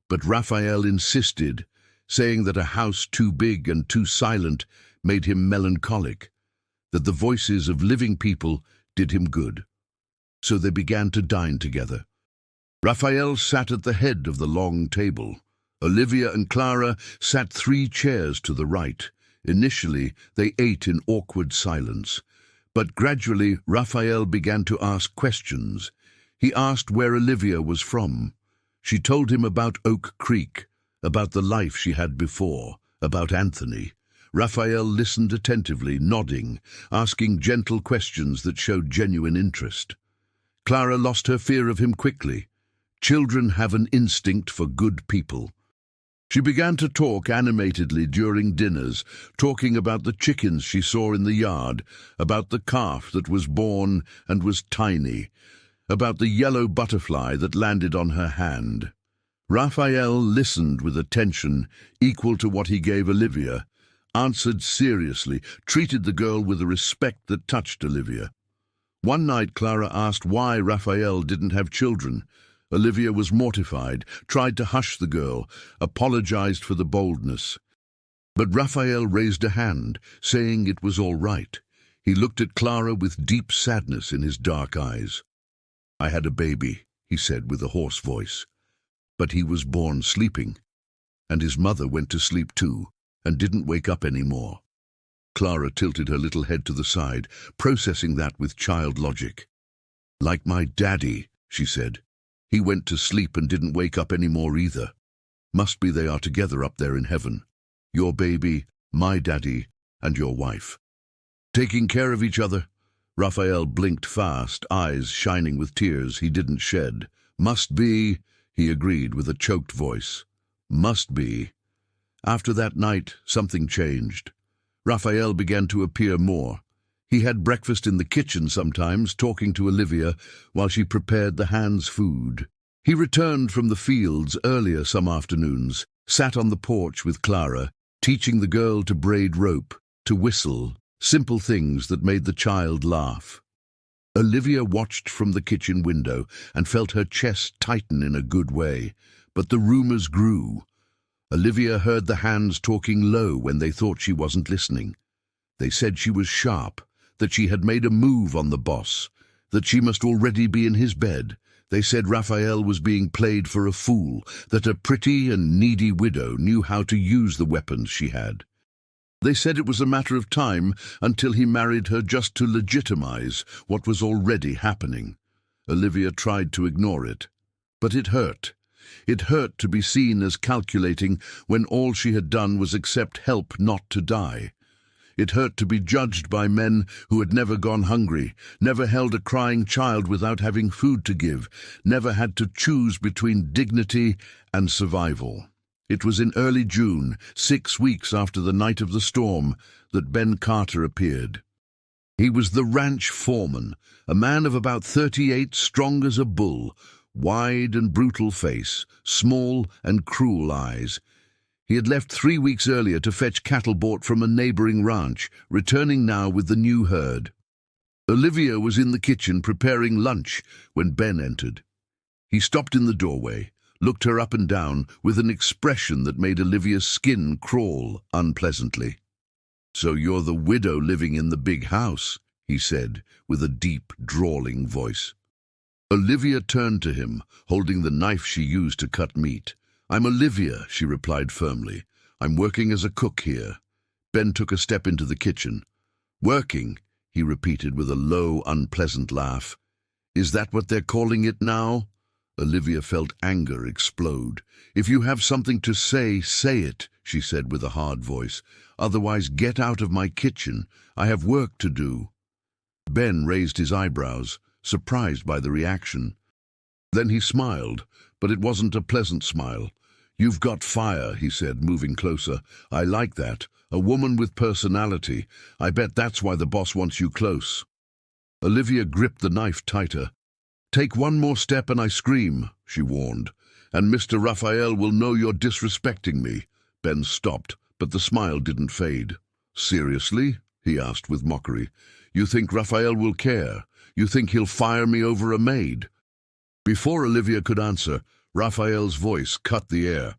But Raphael insisted, saying that a house too big and too silent made him melancholic, that the voices of living people did him good. So they began to dine together. Raphael sat at the head of the long table. Olivia and Clara sat 3 chairs to the right. Initially, they ate in awkward silence. But gradually, Raphael began to ask questions. He asked where Olivia was from. She told him about Oak Creek, about the life she had before, about Anthony. Raphael listened attentively, nodding, asking gentle questions that showed genuine interest. Clara lost her fear of him quickly. Children have an instinct for good people. She began to talk animatedly during dinners, talking about the chickens she saw in the yard, about the calf that was born and was tiny, about the yellow butterfly that landed on her hand. Raphael listened with attention equal to what he gave Olivia, answered seriously, treated the girl with a respect that touched Olivia. One night Clara asked why Raphael didn't have children. Olivia was mortified, tried to hush the girl, apologized for the boldness. But Raphael raised a hand, saying it was all right. He looked at Clara with deep sadness in his dark eyes. "I had a baby," he said with a hoarse voice. "But he was born sleeping, and his mother went to sleep too, and didn't wake up any more." Clara tilted her little head to the side, processing that with child logic. "Like my daddy," she said. "He went to sleep and didn't wake up any more either. Must be they are together up there in heaven. Your baby, my daddy, and your wife. Taking care of each other." Raphael blinked fast, eyes shining with tears he didn't shed. "Must be," he agreed with a choked voice. "Must be." After that night, something changed. Raphael began to appear more. He had breakfast in the kitchen sometimes, talking to Olivia while she prepared the hands' food. He returned from the fields earlier some afternoons, sat on the porch with Clara, teaching the girl to braid rope, to whistle, simple things that made the child laugh. Olivia watched from the kitchen window and felt her chest tighten in a good way, but the rumors grew. Olivia heard the hands talking low when they thought she wasn't listening. They said she was sharp, that she had made a move on the boss, that she must already be in his bed. They said Raphael was being played for a fool, that a pretty and needy widow knew how to use the weapons she had. They said it was a matter of time until he married her just to legitimize what was already happening. Olivia tried to ignore it, but it hurt. It hurt to be seen as calculating when all she had done was accept help not to die. It hurt to be judged by men who had never gone hungry, never held a crying child without having food to give, never had to choose between dignity and survival. It was in early June, 6 weeks after the night of the storm, that Ben Carter appeared. He was the ranch foreman, a man of about 38, strong as a bull, wide and brutal face, small and cruel eyes. He had left 3 weeks earlier to fetch cattle bought from a neighboring ranch, returning now with the new herd. Olivia was in the kitchen preparing lunch when Ben entered. He stopped in the doorway, looked her up and down with an expression that made Olivia's skin crawl unpleasantly. "So you're the widow living in the big house," he said, with a deep, drawling voice. Olivia turned to him, holding the knife she used to cut meat. "I'm Olivia," she replied firmly. "I'm working as a cook here." Ben took a step into the kitchen. "Working," he repeated with a low, unpleasant laugh. "Is that what they're calling it now?" Olivia felt anger explode. "If you have something to say, say it," she said with a hard voice. "Otherwise, get out of my kitchen. I have work to do." Ben raised his eyebrows, surprised by the reaction. Then he smiled, but it wasn't a pleasant smile. "You've got fire," he said, moving closer. "I like that. A woman with personality. I bet that's why the boss wants you close." Olivia gripped the knife tighter. "Take one more step and I scream," she warned. "And Mr. Raphael will know you're disrespecting me." Ben stopped, but the smile didn't fade. "Seriously?" he asked with mockery. "You think Raphael will care? You think he'll fire me over a maid?" Before Olivia could answer, Raphael's voice cut the air.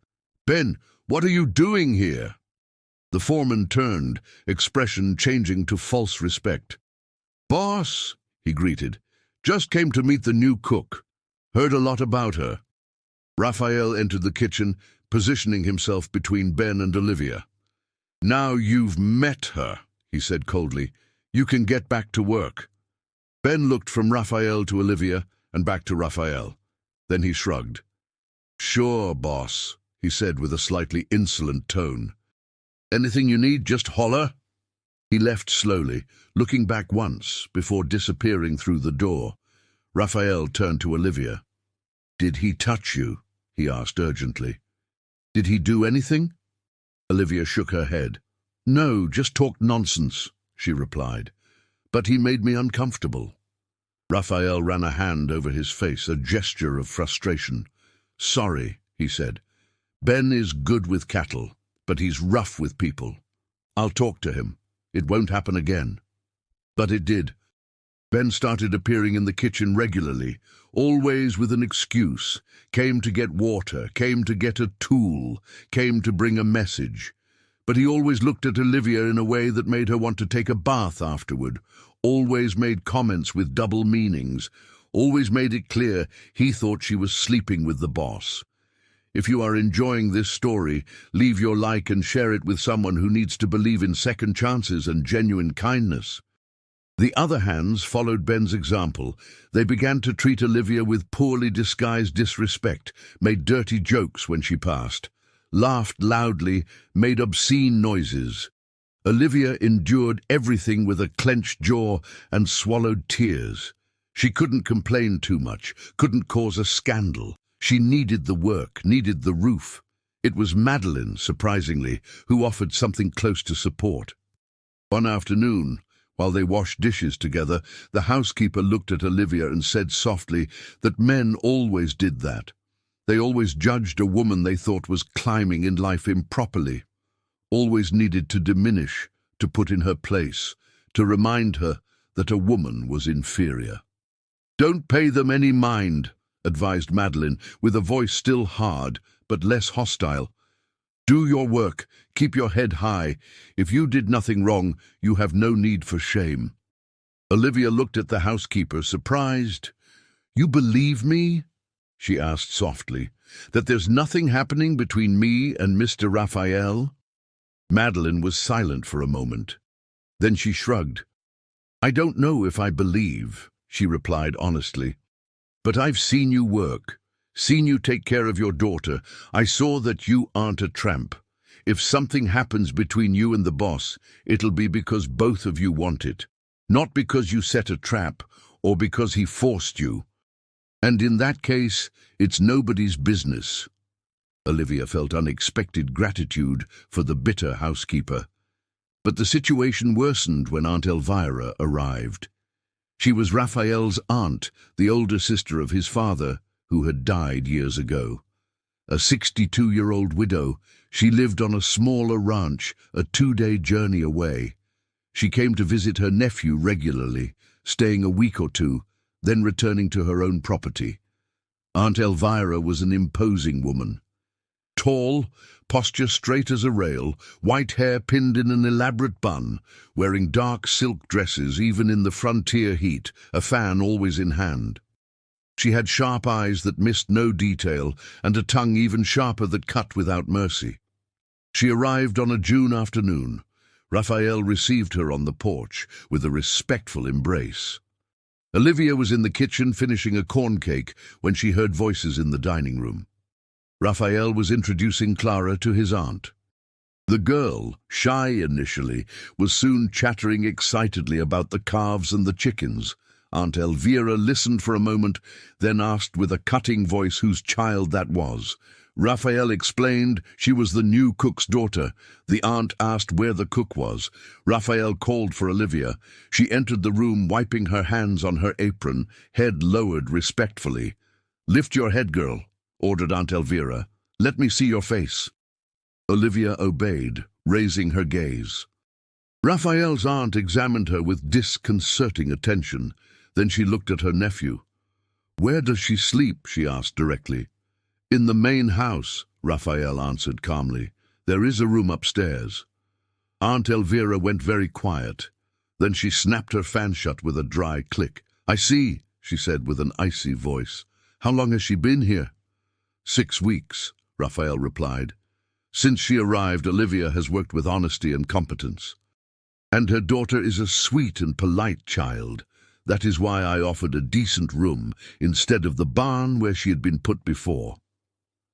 "Ben, what are you doing here?" The foreman turned, expression changing to false respect. "Boss," he greeted, "just came to meet the new cook. Heard a lot about her." Raphael entered the kitchen, positioning himself between Ben and Olivia. "Now you've met her," he said coldly, "you can get back to work." Ben looked from Raphael to Olivia and back to Raphael. Then he shrugged. "Sure, boss," he said with a slightly insolent tone. "Anything you need, just holler." He left slowly, looking back once before disappearing through the door. Raphael turned to Olivia. "Did he touch you?" he asked urgently. "Did he do anything?" Olivia shook her head. "No, just talked nonsense," she replied. "But he made me uncomfortable." Raphael ran a hand over his face, a gesture of frustration. "Sorry," he said. "Ben is good with cattle, but he's rough with people. I'll talk to him. It won't happen again." But it did. Ben started appearing in the kitchen regularly, always with an excuse. Came to get water, came to get a tool, came to bring a message. But he always looked at Olivia in a way that made her want to take a bath afterward, always made comments with double meanings, always made it clear he thought she was sleeping with the boss. If you are enjoying this story, leave your like and share it with someone who needs to believe in second chances and genuine kindness. The other hands followed Ben's example. They began to treat Olivia with poorly disguised disrespect, made dirty jokes when she passed, laughed loudly, made obscene noises. Olivia endured everything with a clenched jaw and swallowed tears. She couldn't complain too much, couldn't cause a scandal. She needed the work, needed the roof. It was Madeline, surprisingly, who offered something close to support. One afternoon, while they washed dishes together, the housekeeper looked at Olivia and said softly that men always did that. They always judged a woman they thought was climbing in life improperly, always needed to diminish, to put in her place, to remind her that a woman was inferior. "Don't pay them any mind," advised Madeline, with a voice still hard but less hostile. "Do your work, keep your head high. If you did nothing wrong, you have no need for shame." Olivia looked at the housekeeper, surprised. "You believe me?" she asked softly, "that there's nothing happening between me and Mr. Raphael?" Madeline was silent for a moment. Then she shrugged. "I don't know if I believe," she replied honestly. "But I've seen you work, seen you take care of your daughter. I saw that you aren't a tramp. If something happens between you and the boss, it'll be because both of you want it, not because you set a trap or because he forced you. And in that case, it's nobody's business." Olivia felt unexpected gratitude for the bitter housekeeper. But the situation worsened when Aunt Elvira arrived. She was Raphael's aunt, the older sister of his father, who had died years ago. A 62-year-old widow, she lived on a smaller ranch, a 2-day journey away. She came to visit her nephew regularly, staying a week or two, then returning to her own property. Aunt Elvira was an imposing woman. Tall, posture straight as a rail, white hair pinned in an elaborate bun, wearing dark silk dresses even in the frontier heat, a fan always in hand. She had sharp eyes that missed no detail, and a tongue even sharper that cut without mercy. She arrived on a June afternoon. Raphael received her on the porch with a respectful embrace. Olivia was in the kitchen finishing a corn cake when she heard voices in the dining room. Raphael was introducing Clara to his aunt. The girl, shy initially, was soon chattering excitedly about the calves and the chickens. Aunt Elvira listened for a moment, then asked with a cutting voice whose child that was. Raphael explained she was the new cook's daughter. The aunt asked where the cook was. Raphael called for Olivia. She entered the room, wiping her hands on her apron, head lowered respectfully. "Lift your head, girl," ordered Aunt Elvira. "Let me see your face." Olivia obeyed, raising her gaze. Raphael's aunt examined her with disconcerting attention. Then she looked at her nephew. "Where does she sleep?" she asked directly. "In the main house," Raphael answered calmly. "There is a room upstairs." Aunt Elvira went very quiet. Then she snapped her fan shut with a dry click. "I see," she said with an icy voice. "How long has she been here?" 6 weeks, Raphael replied. "Since she arrived, Olivia has worked with honesty and competence. And her daughter is a sweet and polite child. That is why I offered a decent room instead of the barn where she had been put before."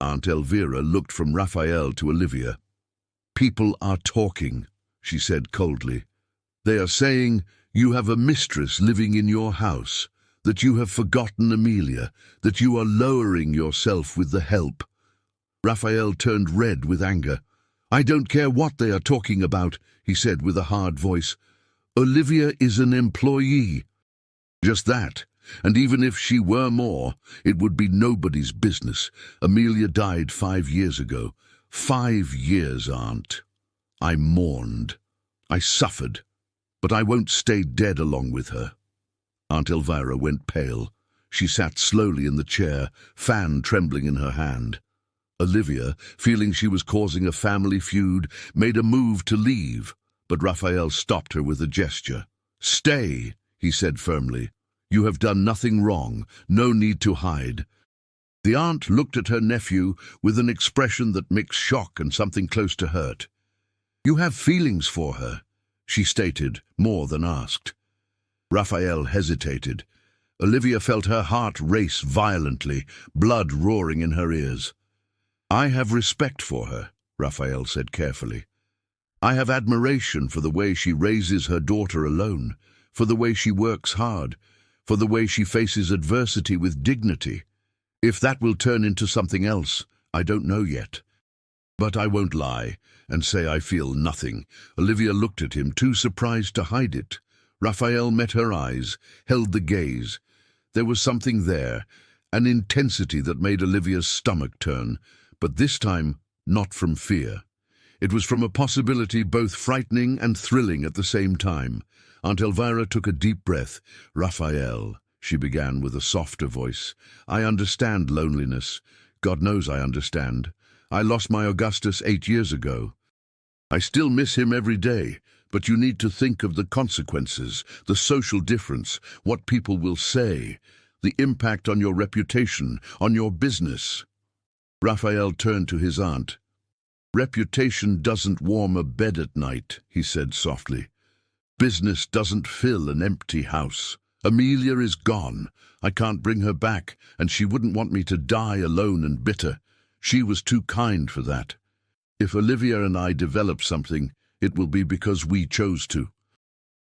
Aunt Elvira looked from Raphael to Olivia. "People are talking," she said coldly. "They are saying you have a mistress living in your house, that you have forgotten Amelia, that you are lowering yourself with the help." Raphael turned red with anger. "I don't care what they are talking about," he said with a hard voice. "Olivia is an employee." "Just that. And even if she were more, it would be nobody's business. Amelia died 5 years ago. 5 years, Aunt. I mourned. I suffered. But I won't stay dead along with her." Aunt Elvira went pale. She sat slowly in the chair, fan trembling in her hand. Olivia, feeling she was causing a family feud, made a move to leave, but Raphael stopped her with a gesture. "Stay," he said firmly. "You have done nothing wrong. No need to hide." The aunt looked at her nephew with an expression that mixed shock and something close to hurt. "You have feelings for her," she stated, more than asked. Raphael hesitated. Olivia felt her heart race violently, blood roaring in her ears. "I have respect for her," Raphael said carefully. "I have admiration for the way she raises her daughter alone, for the way she works hard, for the way she faces adversity with dignity. If that will turn into something else, I don't know yet. But I won't lie and say I feel nothing." Olivia looked at him, too surprised to hide it. Raphael met her eyes, held the gaze. There was something there, an intensity that made Olivia's stomach turn, but this time not from fear. It was from a possibility both frightening and thrilling at the same time. Aunt Elvira took a deep breath. "Raphael," she began with a softer voice, "I understand loneliness. God knows I understand. I lost my Augustus 8 years ago. I still miss him every day, but you need to think of the consequences, the social difference, what people will say, the impact on your reputation, on your business." Raphael turned to his aunt. "Reputation doesn't warm a bed at night," he said softly. "Business doesn't fill an empty house. Amelia is gone. I can't bring her back, and she wouldn't want me to die alone and bitter. She was too kind for that. If Olivia and I develop something, it will be because we chose to.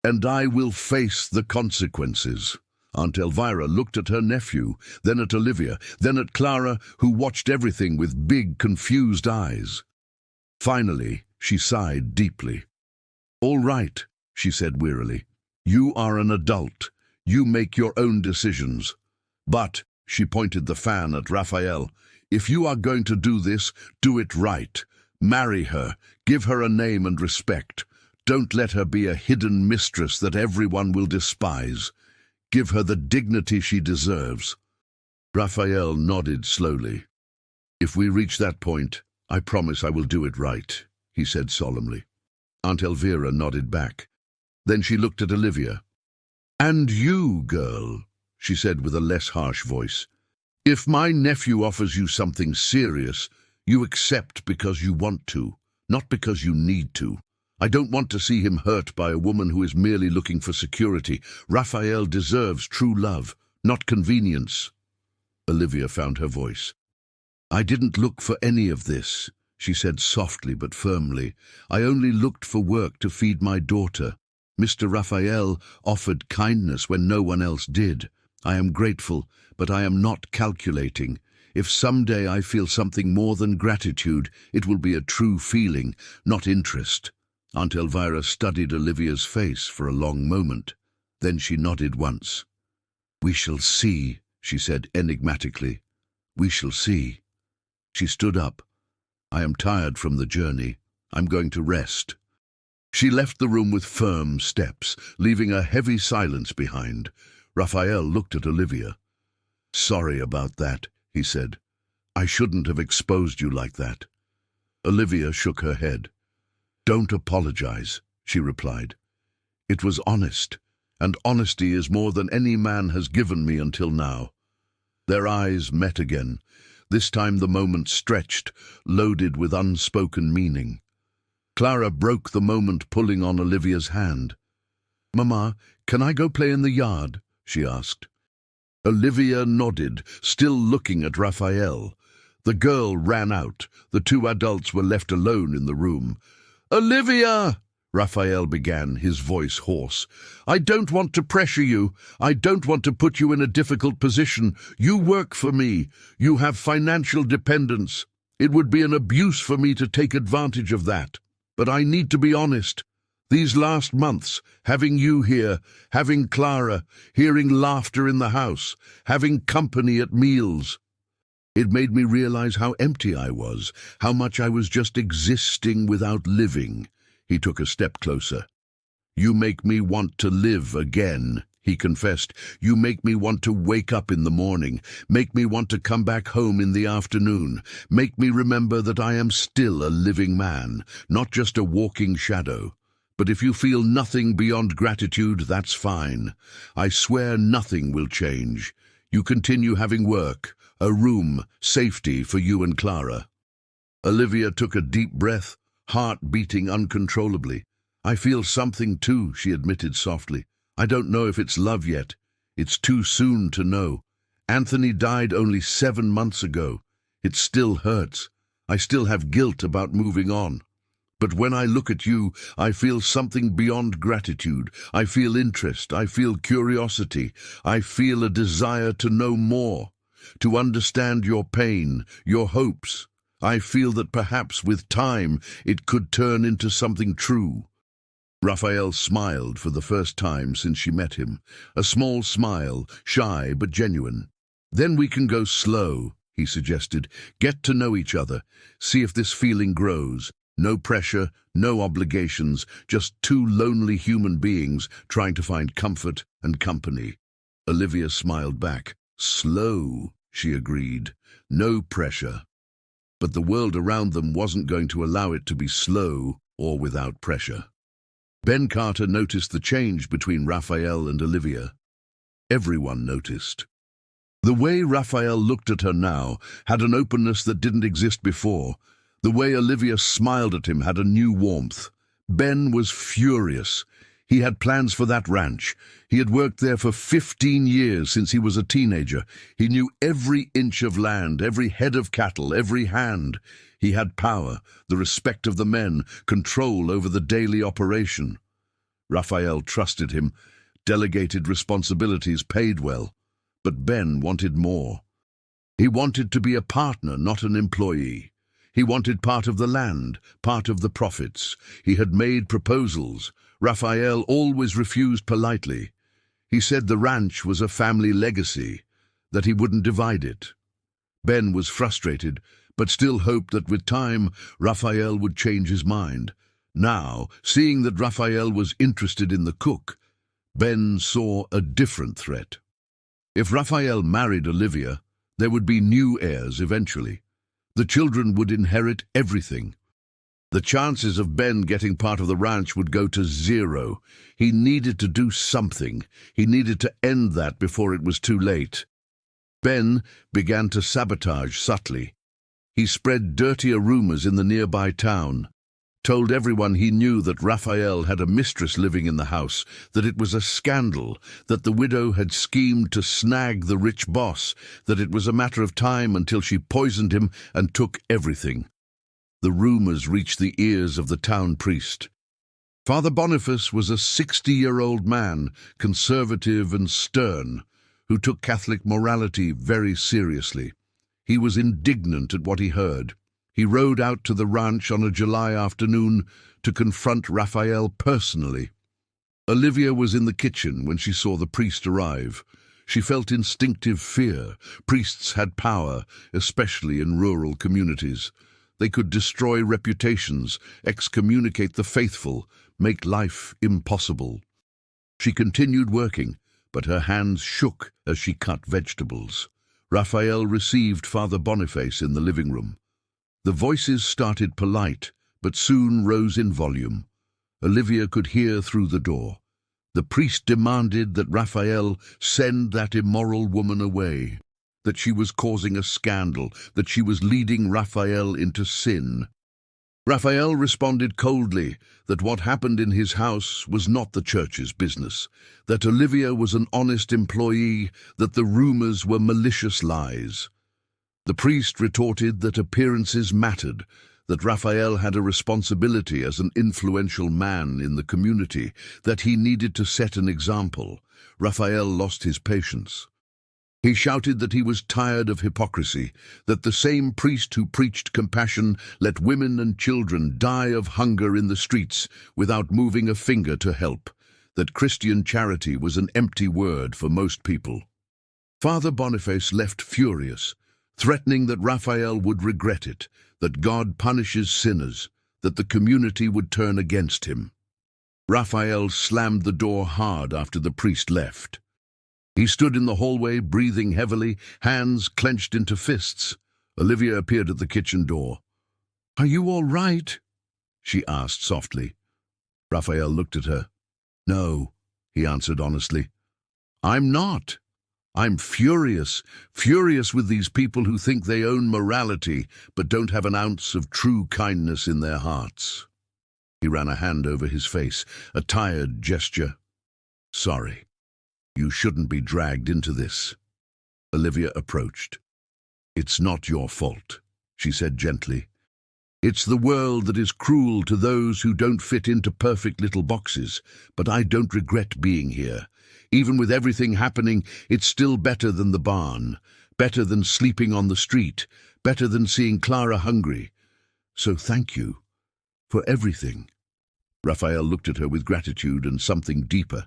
And I will face the consequences." Aunt Elvira looked at her nephew, then at Olivia, then at Clara, who watched everything with big, confused eyes. Finally, she sighed deeply. "All right," she said wearily. "You are an adult. You make your own decisions. But," she pointed the fan at Raphael, "if you are going to do this, do it right. Marry her. Give her a name and respect. Don't let her be a hidden mistress that everyone will despise. Give her the dignity she deserves." Raphael nodded slowly. "If we reach that point, I promise I will do it right," he said solemnly. Aunt Elvira nodded back. Then she looked at Olivia. "And you, girl," she said with a less harsh voice, If my nephew offers you something serious, you accept because you want to, not because you need to. I don't want to see him hurt by a woman who is merely looking for security. Raphael deserves true love, not convenience. Olivia found her voice. I didn't look for any of this, she said softly but firmly. I only looked for work to feed my daughter. Mr. Raphael offered kindness when no one else did. I am grateful, but I am not calculating. If someday I feel something more than gratitude, it will be a true feeling, not interest. Aunt Elvira studied Olivia's face for a long moment. Then she nodded once. We shall see, she said enigmatically. We shall see. She stood up. I am tired from the journey. I'm going to rest. She left the room with firm steps, leaving a heavy silence behind. Raphael looked at Olivia. Sorry about that, he said. I shouldn't have exposed you like that. Olivia shook her head. Don't apologize, she replied. It was honest, and honesty is more than any man has given me until now. Their eyes met again. This time the moment stretched, loaded with unspoken meaning. Clara broke the moment, pulling on Olivia's hand. Mama, can I go play in the yard? She asked. Olivia nodded, still looking at Raphael. The girl ran out. The two adults were left alone in the room. Olivia! Raphael began, his voice hoarse. I don't want to pressure you. I don't want to put you in a difficult position. You work for me. You have financial dependence. It would be an abuse for me to take advantage of that. But I need to be honest. These last months, having you here, having Clara, hearing laughter in the house, having company at meals, it made me realize how empty I was, how much I was just existing without living. He took a step closer. You make me want to live again, he confessed. You make me want to wake up in the morning, make me want to come back home in the afternoon, make me remember that I am still a living man, not just a walking shadow. But if you feel nothing beyond gratitude, that's fine. I swear nothing will change. You continue having work, a room, safety for you and Clara. Olivia took a deep breath, heart beating uncontrollably. I feel something too, she admitted softly. I don't know if it's love yet. It's too soon to know. Anthony died only 7 months ago. It still hurts. I still have guilt about moving on. But when I look at you, I feel something beyond gratitude. I feel interest. I feel curiosity. I feel a desire to know more, to understand your pain, your hopes. I feel that perhaps with time it could turn into something true. Raphael smiled for the first time since she met him. A small smile, shy but genuine. Then we can go slow, he suggested. Get to know each other. See if this feeling grows. No pressure, no obligations, just two lonely human beings trying to find comfort and company. Olivia smiled back. Slow, she agreed. No pressure. But the world around them wasn't going to allow it to be slow or without pressure. Ben Carter noticed the change between Raphael and Olivia. Everyone noticed. The way Raphael looked at her now had an openness that didn't exist before. The way Olivia smiled at him had a new warmth. Ben was furious. He had plans for that ranch. He had worked there for 15 years since he was a teenager. He knew every inch of land, every head of cattle, every hand. He had power, the respect of the men, control over the daily operation. Raphael trusted him, delegated responsibilities, paid well. But Ben wanted more. He wanted to be a partner, not an employee. He wanted part of the land, part of the profits. He had made proposals. Raphael always refused politely. He said the ranch was a family legacy, that he wouldn't divide it. Ben was frustrated, but still hoped that with time Raphael would change his mind. Now, seeing that Raphael was interested in the cook, Ben saw a different threat. If Raphael married Olivia, there would be new heirs eventually. The children would inherit everything. The chances of Ben getting part of the ranch would go to 0. He needed to do something. He needed to end that before it was too late. Ben began to sabotage subtly. He spread dirtier rumors in the nearby town, told everyone he knew that Raphael had a mistress living in the house, that it was a scandal, that the widow had schemed to snag the rich boss, that it was a matter of time until she poisoned him and took everything. The rumors reached the ears of the town priest. Father Boniface was a 60-year-old man, conservative and stern, who took Catholic morality very seriously. He was indignant at what he heard. He rode out to the ranch on a July afternoon to confront Raphael personally. Olivia was in the kitchen when she saw the priest arrive. She felt instinctive fear. Priests had power, especially in rural communities. They could destroy reputations, excommunicate the faithful, make life impossible. She continued working, but her hands shook as she cut vegetables. Raphael received Father Boniface in the living room. The voices started polite, but soon rose in volume. Olivia could hear through the door. The priest demanded that Raphael send that immoral woman away, that she was causing a scandal, that she was leading Raphael into sin. Raphael responded coldly that what happened in his house was not the church's business, that Olivia was an honest employee, that the rumors were malicious lies. The priest retorted that appearances mattered, that Raphael had a responsibility as an influential man in the community, that he needed to set an example. Raphael lost his patience. He shouted that he was tired of hypocrisy, that the same priest who preached compassion let women and children die of hunger in the streets without moving a finger to help, that Christian charity was an empty word for most people. Father Boniface left furious, threatening that Raphael would regret it, that God punishes sinners, that the community would turn against him. Raphael slammed the door hard after the priest left. He stood in the hallway, breathing heavily, hands clenched into fists. Olivia appeared at the kitchen door. "Are you all right?" she asked softly. Raphael looked at her. "No," he answered honestly. "I'm not. I'm furious with these people who think they own morality but don't have an ounce of true kindness in their hearts." He ran a hand over his face, a tired gesture. "Sorry. You shouldn't be dragged into this." Olivia approached. "It's not your fault," she said gently. "It's the world that is cruel to those who don't fit into perfect little boxes, but I don't regret being here. Even with everything happening, it's still better than the barn, better than sleeping on the street, better than seeing Clara hungry. So thank you for everything." Raphael looked at her with gratitude and something deeper.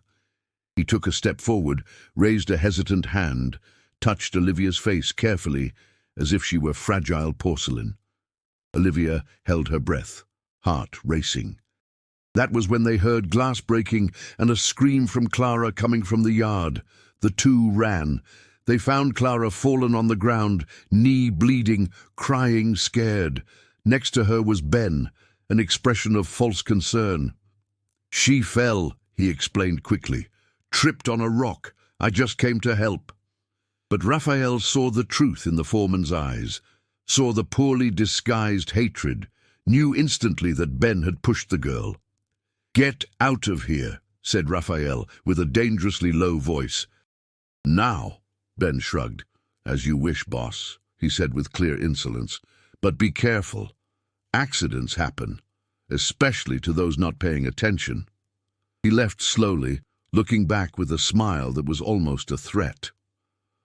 He took a step forward, raised a hesitant hand, touched Olivia's face carefully, as if she were fragile porcelain. Olivia held her breath, heart racing. That was when they heard glass breaking and a scream from Clara coming from the yard. The two ran. They found Clara fallen on the ground, knee bleeding, crying, scared. Next to her was Ben, an expression of false concern. "She fell," he explained quickly. "Tripped on a rock. I just came to help." But Raphael saw the truth in the foreman's eyes, saw the poorly disguised hatred, knew instantly that Ben had pushed the girl. "Get out of here," said Raphael with a dangerously low voice. "Now," Ben shrugged. "As you wish, boss," he said with clear insolence. "But be careful. Accidents happen, especially to those not paying attention." He left slowly, looking back with a smile that was almost a threat.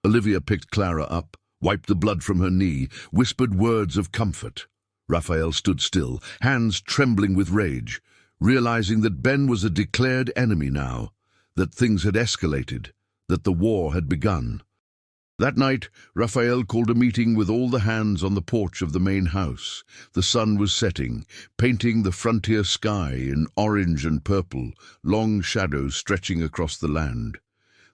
Olivia picked Clara up, wiped the blood from her knee, whispered words of comfort. Raphael stood still, hands trembling with rage, realizing that Ben was a declared enemy now, that things had escalated, that the war had begun. That night, Raphael called a meeting with all the hands on the porch of the main house. The sun was setting, painting the frontier sky in orange and purple, long shadows stretching across the land.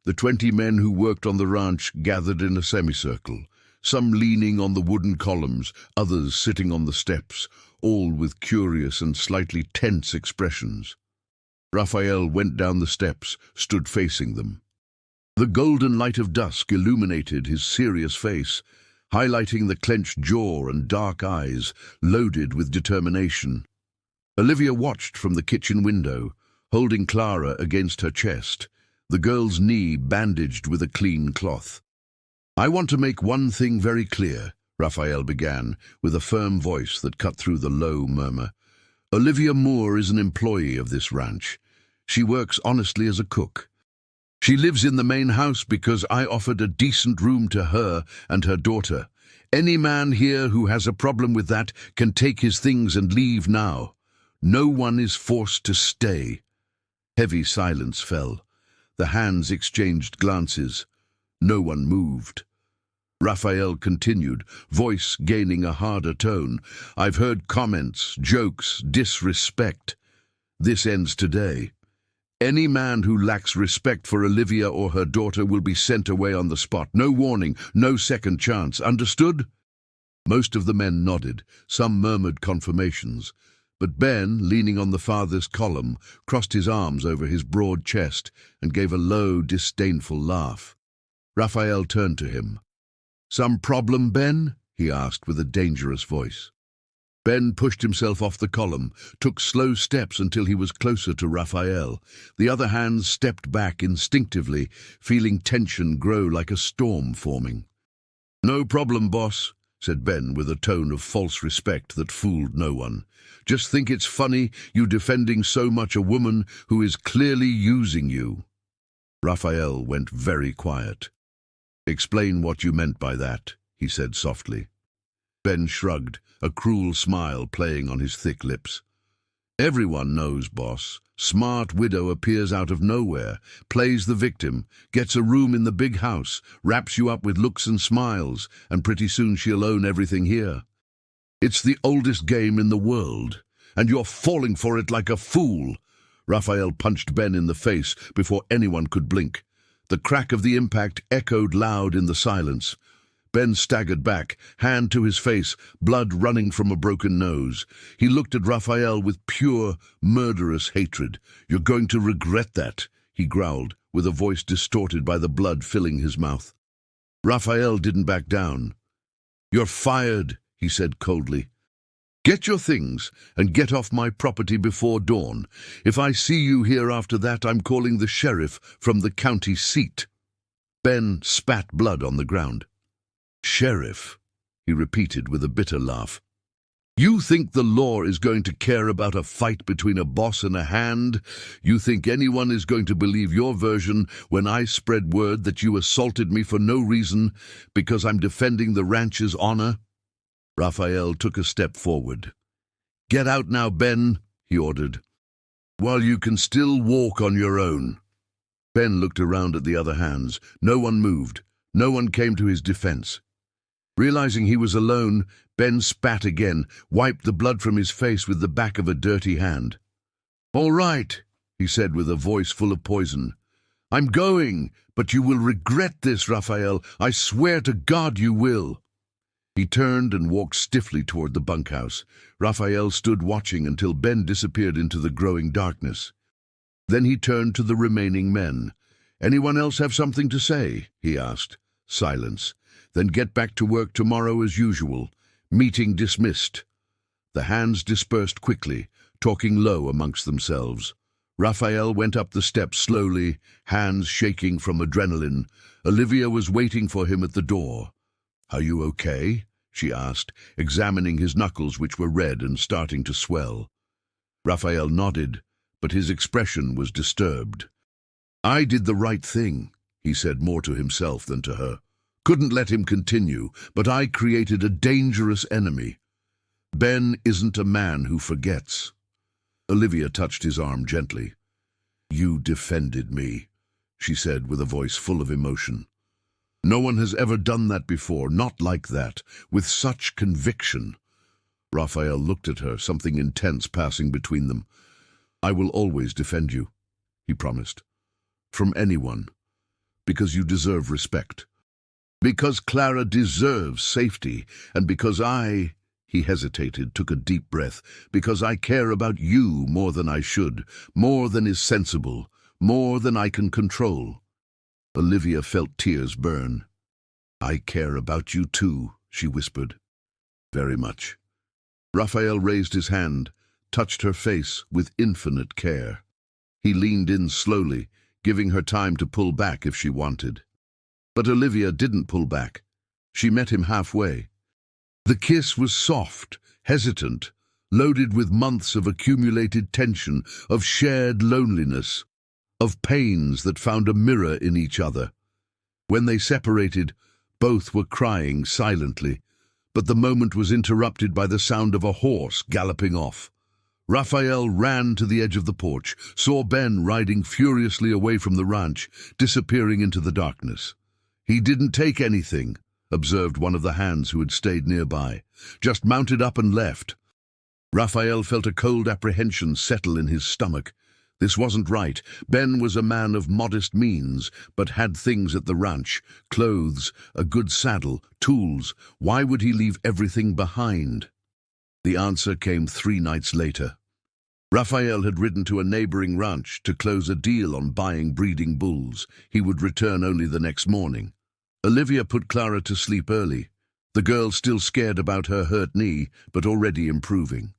The 20 men who worked on the ranch gathered in a semicircle, some leaning on the wooden columns, others sitting on the steps, all with curious and slightly tense expressions. Raphael went down the steps, stood facing them. The golden light of dusk illuminated his serious face, highlighting the clenched jaw and dark eyes loaded with determination. Olivia watched from the kitchen window, holding Clara against her chest, the girl's knee bandaged with a clean cloth. "I want to make one thing very clear," Raphael began, with a firm voice that cut through the low murmur. "Olivia Moore is an employee of this ranch. She works honestly as a cook. She lives in the main house because I offered a decent room to her and her daughter. Any man here who has a problem with that can take his things and leave now. No one is forced to stay." Heavy silence fell. The hands exchanged glances. No one moved. Raphael continued, voice gaining a harder tone. "I've heard comments, jokes, disrespect. This ends today. Any man who lacks respect for Olivia or her daughter will be sent away on the spot. No warning, no second chance. Understood?" Most of the men nodded. Some murmured confirmations. But Ben, leaning on the farthest column, crossed his arms over his broad chest and gave a low, disdainful laugh. Raphael turned to him. "Some problem, Ben?" he asked with a dangerous voice. Ben pushed himself off the column, took slow steps until he was closer to Raphael. The other hands stepped back instinctively, feeling tension grow like a storm forming. "No problem, boss," said Ben with a tone of false respect that fooled no one. "Just think it's funny you defending so much a woman who is clearly using you." Raphael went very quiet. "Explain what you meant by that," he said softly. Ben shrugged, a cruel smile playing on his thick lips. "Everyone knows, boss. Smart widow appears out of nowhere, plays the victim, gets a room in the big house, wraps you up with looks and smiles, and pretty soon she'll own everything here. It's the oldest game in the world, and you're falling for it like a fool." Raphael punched Ben in the face before anyone could blink. The crack of the impact echoed loud in the silence. Ben staggered back, hand to his face, blood running from a broken nose. He looked at Raphael with pure, murderous hatred. "You're going to regret that," he growled, with a voice distorted by the blood filling his mouth. Raphael didn't back down. "You're fired," he said coldly. "Get your things and get off my property before dawn. If I see you here after that, I'm calling the sheriff from the county seat." Ben spat blood on the ground. "Sheriff," he repeated with a bitter laugh. "You think the law is going to care about a fight between a boss and a hand? You think anyone is going to believe your version when I spread word that you assaulted me for no reason because I'm defending the ranch's honor?" Raphael took a step forward. "Get out now, Ben," he ordered, "while you can still walk on your own." Ben looked around at the other hands. No one moved. No one came to his defense. Realizing he was alone, Ben spat again, wiped the blood from his face with the back of a dirty hand. "All right," he said with a voice full of poison. "I'm going, but you will regret this, Raphael. I swear to God you will." He turned and walked stiffly toward the bunkhouse. Raphael stood watching until Ben disappeared into the growing darkness. Then he turned to the remaining men. "Anyone else have something to say?" he asked. Silence. "Then get back to work tomorrow as usual. Meeting dismissed." The hands dispersed quickly, talking low amongst themselves. Raphael went up the steps slowly, hands shaking from adrenaline. Olivia was waiting for him at the door. "Are you okay?" she asked, examining his knuckles, which were red and starting to swell. Raphael nodded, but his expression was disturbed. "I did the right thing," he said, more to himself than to her. "Couldn't let him continue, but I created a dangerous enemy. Ben isn't a man who forgets." Olivia touched his arm gently. "You defended me," she said with a voice full of emotion. "No one has ever done that before, not like that, with such conviction." Raphael looked at her, something intense passing between them. "I will always defend you," he promised. "From anyone. Because you deserve respect. Because Clara deserves safety, and because he hesitated, took a deep breath, because I care about you more than I should, more than is sensible, more than I can control." Olivia felt tears burn. "I care about you too," she whispered. "Very much." Raphael raised his hand, touched her face with infinite care. He leaned in slowly, giving her time to pull back if she wanted. But Olivia didn't pull back. She met him halfway. The kiss was soft, hesitant, loaded with months of accumulated tension, of shared loneliness, of pains that found a mirror in each other. When they separated, both were crying silently, but the moment was interrupted by the sound of a horse galloping off. Raphael ran to the edge of the porch, saw Ben riding furiously away from the ranch, disappearing into the darkness. "He didn't take anything," observed one of the hands who had stayed nearby. "Just mounted up and left." Raphael felt a cold apprehension settle in his stomach. This wasn't right. Ben was a man of modest means, but had things at the ranch: clothes, a good saddle, tools. Why would he leave everything behind? The answer came 3 nights later. Raphael had ridden to a neighboring ranch to close a deal on buying breeding bulls. He would return only the next morning. Olivia put Clara to sleep early, the girl still scared about her hurt knee, but already improving.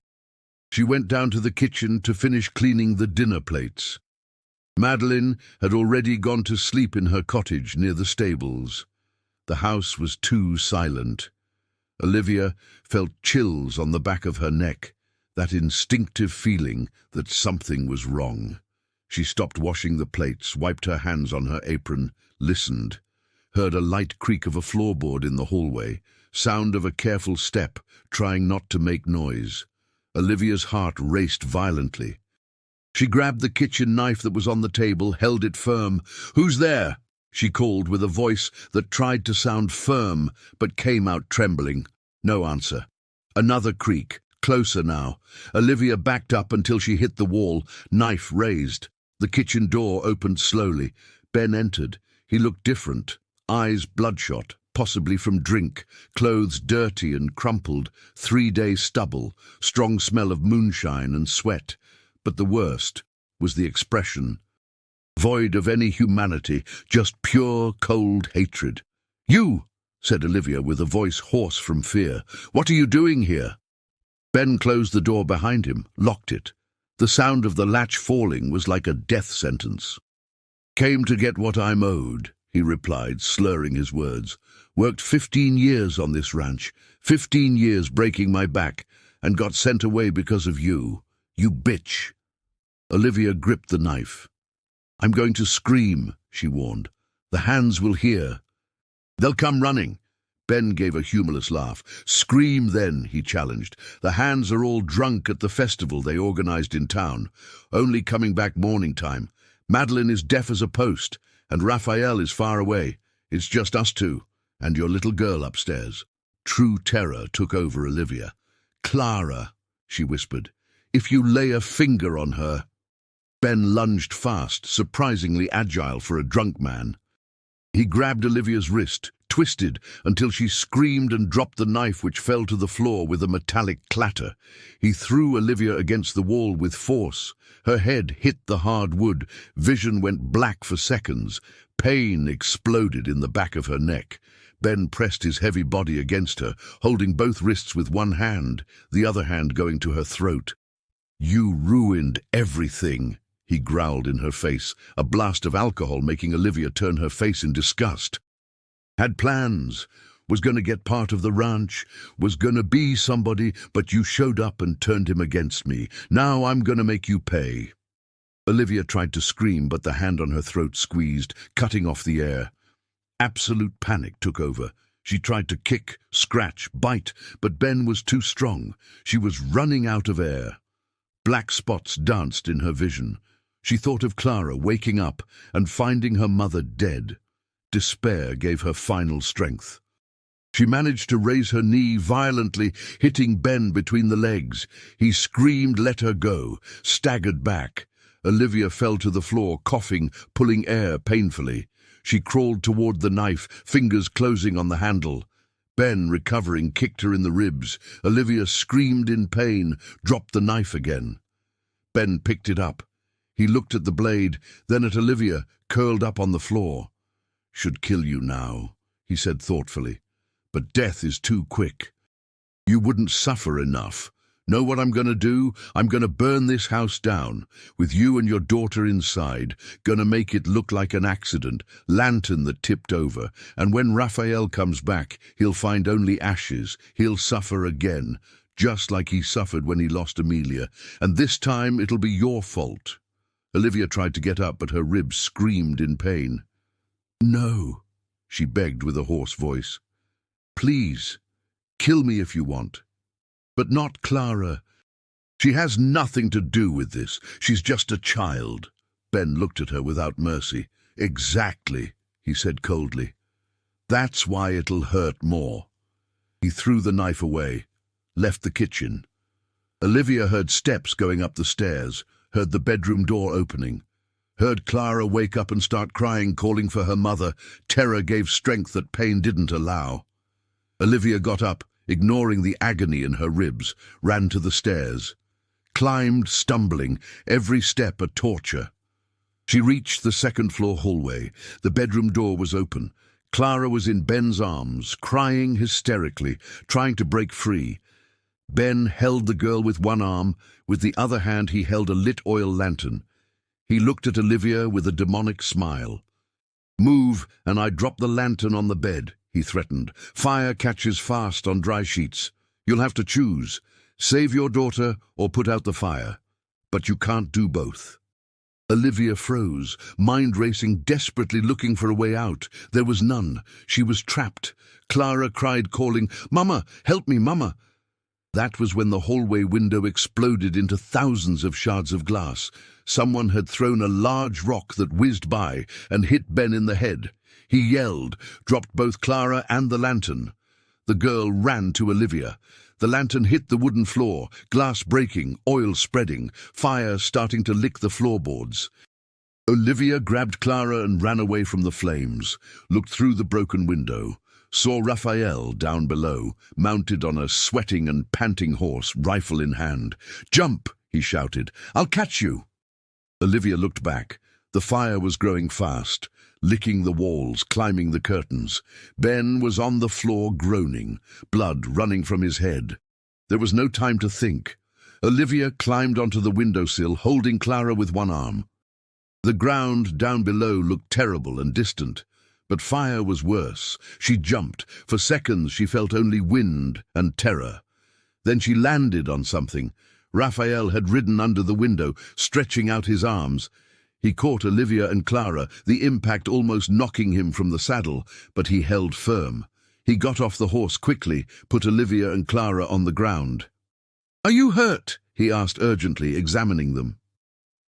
She went down to the kitchen to finish cleaning the dinner plates. Madeline had already gone to sleep in her cottage near the stables. The house was too silent. Olivia felt chills on the back of her neck, that instinctive feeling that something was wrong. She stopped washing the plates, wiped her hands on her apron, listened, heard a light creak of a floorboard in the hallway, sound of a careful step, trying not to make noise. Olivia's heart raced violently. She grabbed the kitchen knife that was on the table, held it firm. "Who's there?" she called with a voice that tried to sound firm but came out trembling. No answer. Another creak, closer now. Olivia backed up until she hit the wall, knife raised. The kitchen door opened slowly. Ben entered. He looked different, eyes bloodshot, possibly from drink, clothes dirty and crumpled, 3-day stubble, strong smell of moonshine and sweat. But the worst was the expression. Void of any humanity, just pure, cold hatred. "You!" said Olivia with a voice hoarse from fear. "What are you doing here?" Ben closed the door behind him, locked it. The sound of the latch falling was like a death sentence. "Came to get what I'm owed," he replied, slurring his words. "Worked 15 years on this ranch, 15 years breaking my back, and got sent away because of you. You bitch." Olivia gripped the knife. "I'm going to scream," she warned. "The hands will hear." "They'll come running." Ben gave a humorless laugh. "Scream then," he challenged. "The hands are all drunk at the festival they organized in town, only coming back morning time. Madeline is deaf as a post, and Raphael is far away. It's just us two, and your little girl upstairs." True terror took over Olivia. "Clara," she whispered, "if you lay a finger on her." Ben lunged fast, surprisingly agile for a drunk man. He grabbed Olivia's wrist, twisted until she screamed and dropped the knife, which fell to the floor with a metallic clatter. He threw Olivia against the wall with force. Her head hit the hard wood. Vision went black for seconds. Pain exploded in the back of her neck. Ben pressed his heavy body against her, holding both wrists with one hand, the other hand going to her throat. "You ruined everything," he growled in her face, a blast of alcohol making Olivia turn her face in disgust. "Had plans, was going to get part of the ranch, was going to be somebody, but you showed up and turned him against me. Now I'm going to make you pay." Olivia tried to scream, but the hand on her throat squeezed, cutting off the air. Absolute panic took over. She tried to kick, scratch, bite, but Ben was too strong. She was running out of air. Black spots danced in her vision. She thought of Clara waking up and finding her mother dead. Despair gave her final strength. She managed to raise her knee violently, hitting Ben between the legs. He screamed, let her go, staggered back. Olivia fell to the floor, coughing, pulling air painfully. She crawled toward the knife, fingers closing on the handle. Ben, recovering, kicked her in the ribs. Olivia screamed in pain, dropped the knife again. Ben picked it up. He looked at the blade, then at Olivia, curled up on the floor. should kill you now," he said thoughtfully. "But death is too quick. You wouldn't suffer enough. Know what I'm going to do? I'm going to burn this house down, with you and your daughter inside, going to make it look like an accident, lantern that tipped over, and when Raphael comes back, he'll find only ashes. He'll suffer again, just like he suffered when he lost Amelia, and this time it'll be your fault." Olivia tried to get up, but her ribs screamed in pain. "No," she begged with a hoarse voice. "Please, kill me if you want. But not Clara. She has nothing to do with this. She's just a child." Ben looked at her without mercy. "Exactly," he said coldly. "That's why it'll hurt more." He threw the knife away, left the kitchen. Olivia heard steps going up the stairs, heard the bedroom door opening, heard Clara wake up and start crying, calling for her mother. Terror gave strength that pain didn't allow. Olivia got up, ignoring the agony in her ribs, ran to the stairs, climbed, stumbling, every step a torture. She reached the second-floor hallway. The bedroom door was open. Clara was in Ben's arms, crying hysterically, trying to break free. Ben held the girl with one arm. With the other hand he held a lit oil lantern. He looked at Olivia with a demonic smile. "Move, and I drop the lantern on the bed," he threatened. "Fire catches fast on dry sheets. You'll have to choose. Save your daughter or put out the fire. But you can't do both." Olivia froze, mind racing, desperately looking for a way out. There was none. She was trapped. Clara cried, calling, "Mama, help me, Mama." That was when the hallway window exploded into thousands of shards of glass. Someone had thrown a large rock that whizzed by and hit Ben in the head. He yelled, dropped both Clara and the lantern. The girl ran to Olivia. The lantern hit the wooden floor, glass breaking, oil spreading, fire starting to lick the floorboards. Olivia grabbed Clara and ran away from the flames, looked through the broken window, saw Raphael down below, mounted on a sweating and panting horse, rifle in hand. "Jump!" he shouted. "I'll catch you!" Olivia looked back. The fire was growing fast, licking the walls, climbing the curtains. Ben was on the floor groaning, blood running from his head. There was no time to think. Olivia climbed onto the windowsill, holding Clara with one arm. The ground down below looked terrible and distant, but fire was worse. She jumped. For seconds she felt only wind and terror. Then she landed on something. Raphael had ridden under the window, stretching out his arms. He caught Olivia and Clara, the impact almost knocking him from the saddle, but he held firm. He got off the horse quickly, put Olivia and Clara on the ground. "Are you hurt?" he asked urgently, examining them.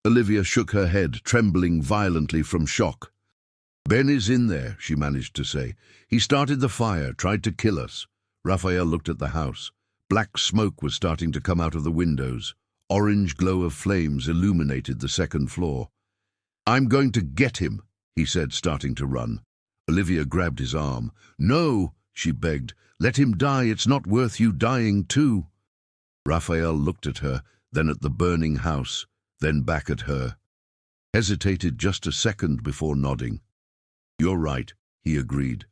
Olivia shook her head, trembling violently from shock. "Ben is in there," she managed to say. "He started the fire, tried to kill us." Raphael looked at the house. Black smoke was starting to come out of the windows. Orange glow of flames illuminated the second floor. "I'm going to get him," he said, starting to run. Olivia grabbed his arm. "No," she begged. "Let him die. It's not worth you dying too." Raphael looked at her, then at the burning house, then back at her. Hesitated just a second before nodding. "You're right," he agreed.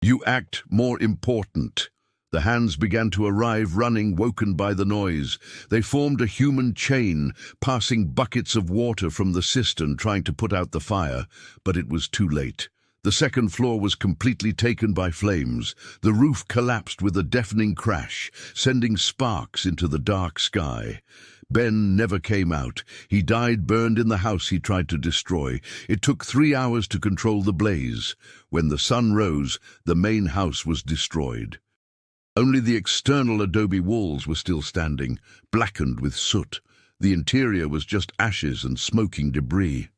"You act more important." The hands began to arrive, running, woken by the noise. They formed a human chain, passing buckets of water from the cistern, trying to put out the fire, but it was too late. The second floor was completely taken by flames. The roof collapsed with a deafening crash, sending sparks into the dark sky. Ben never came out. He died burned in the house he tried to destroy. It took 3 hours to control the blaze. When the sun rose, the main house was destroyed. Only the external adobe walls were still standing, blackened with soot. The interior was just ashes and smoking debris.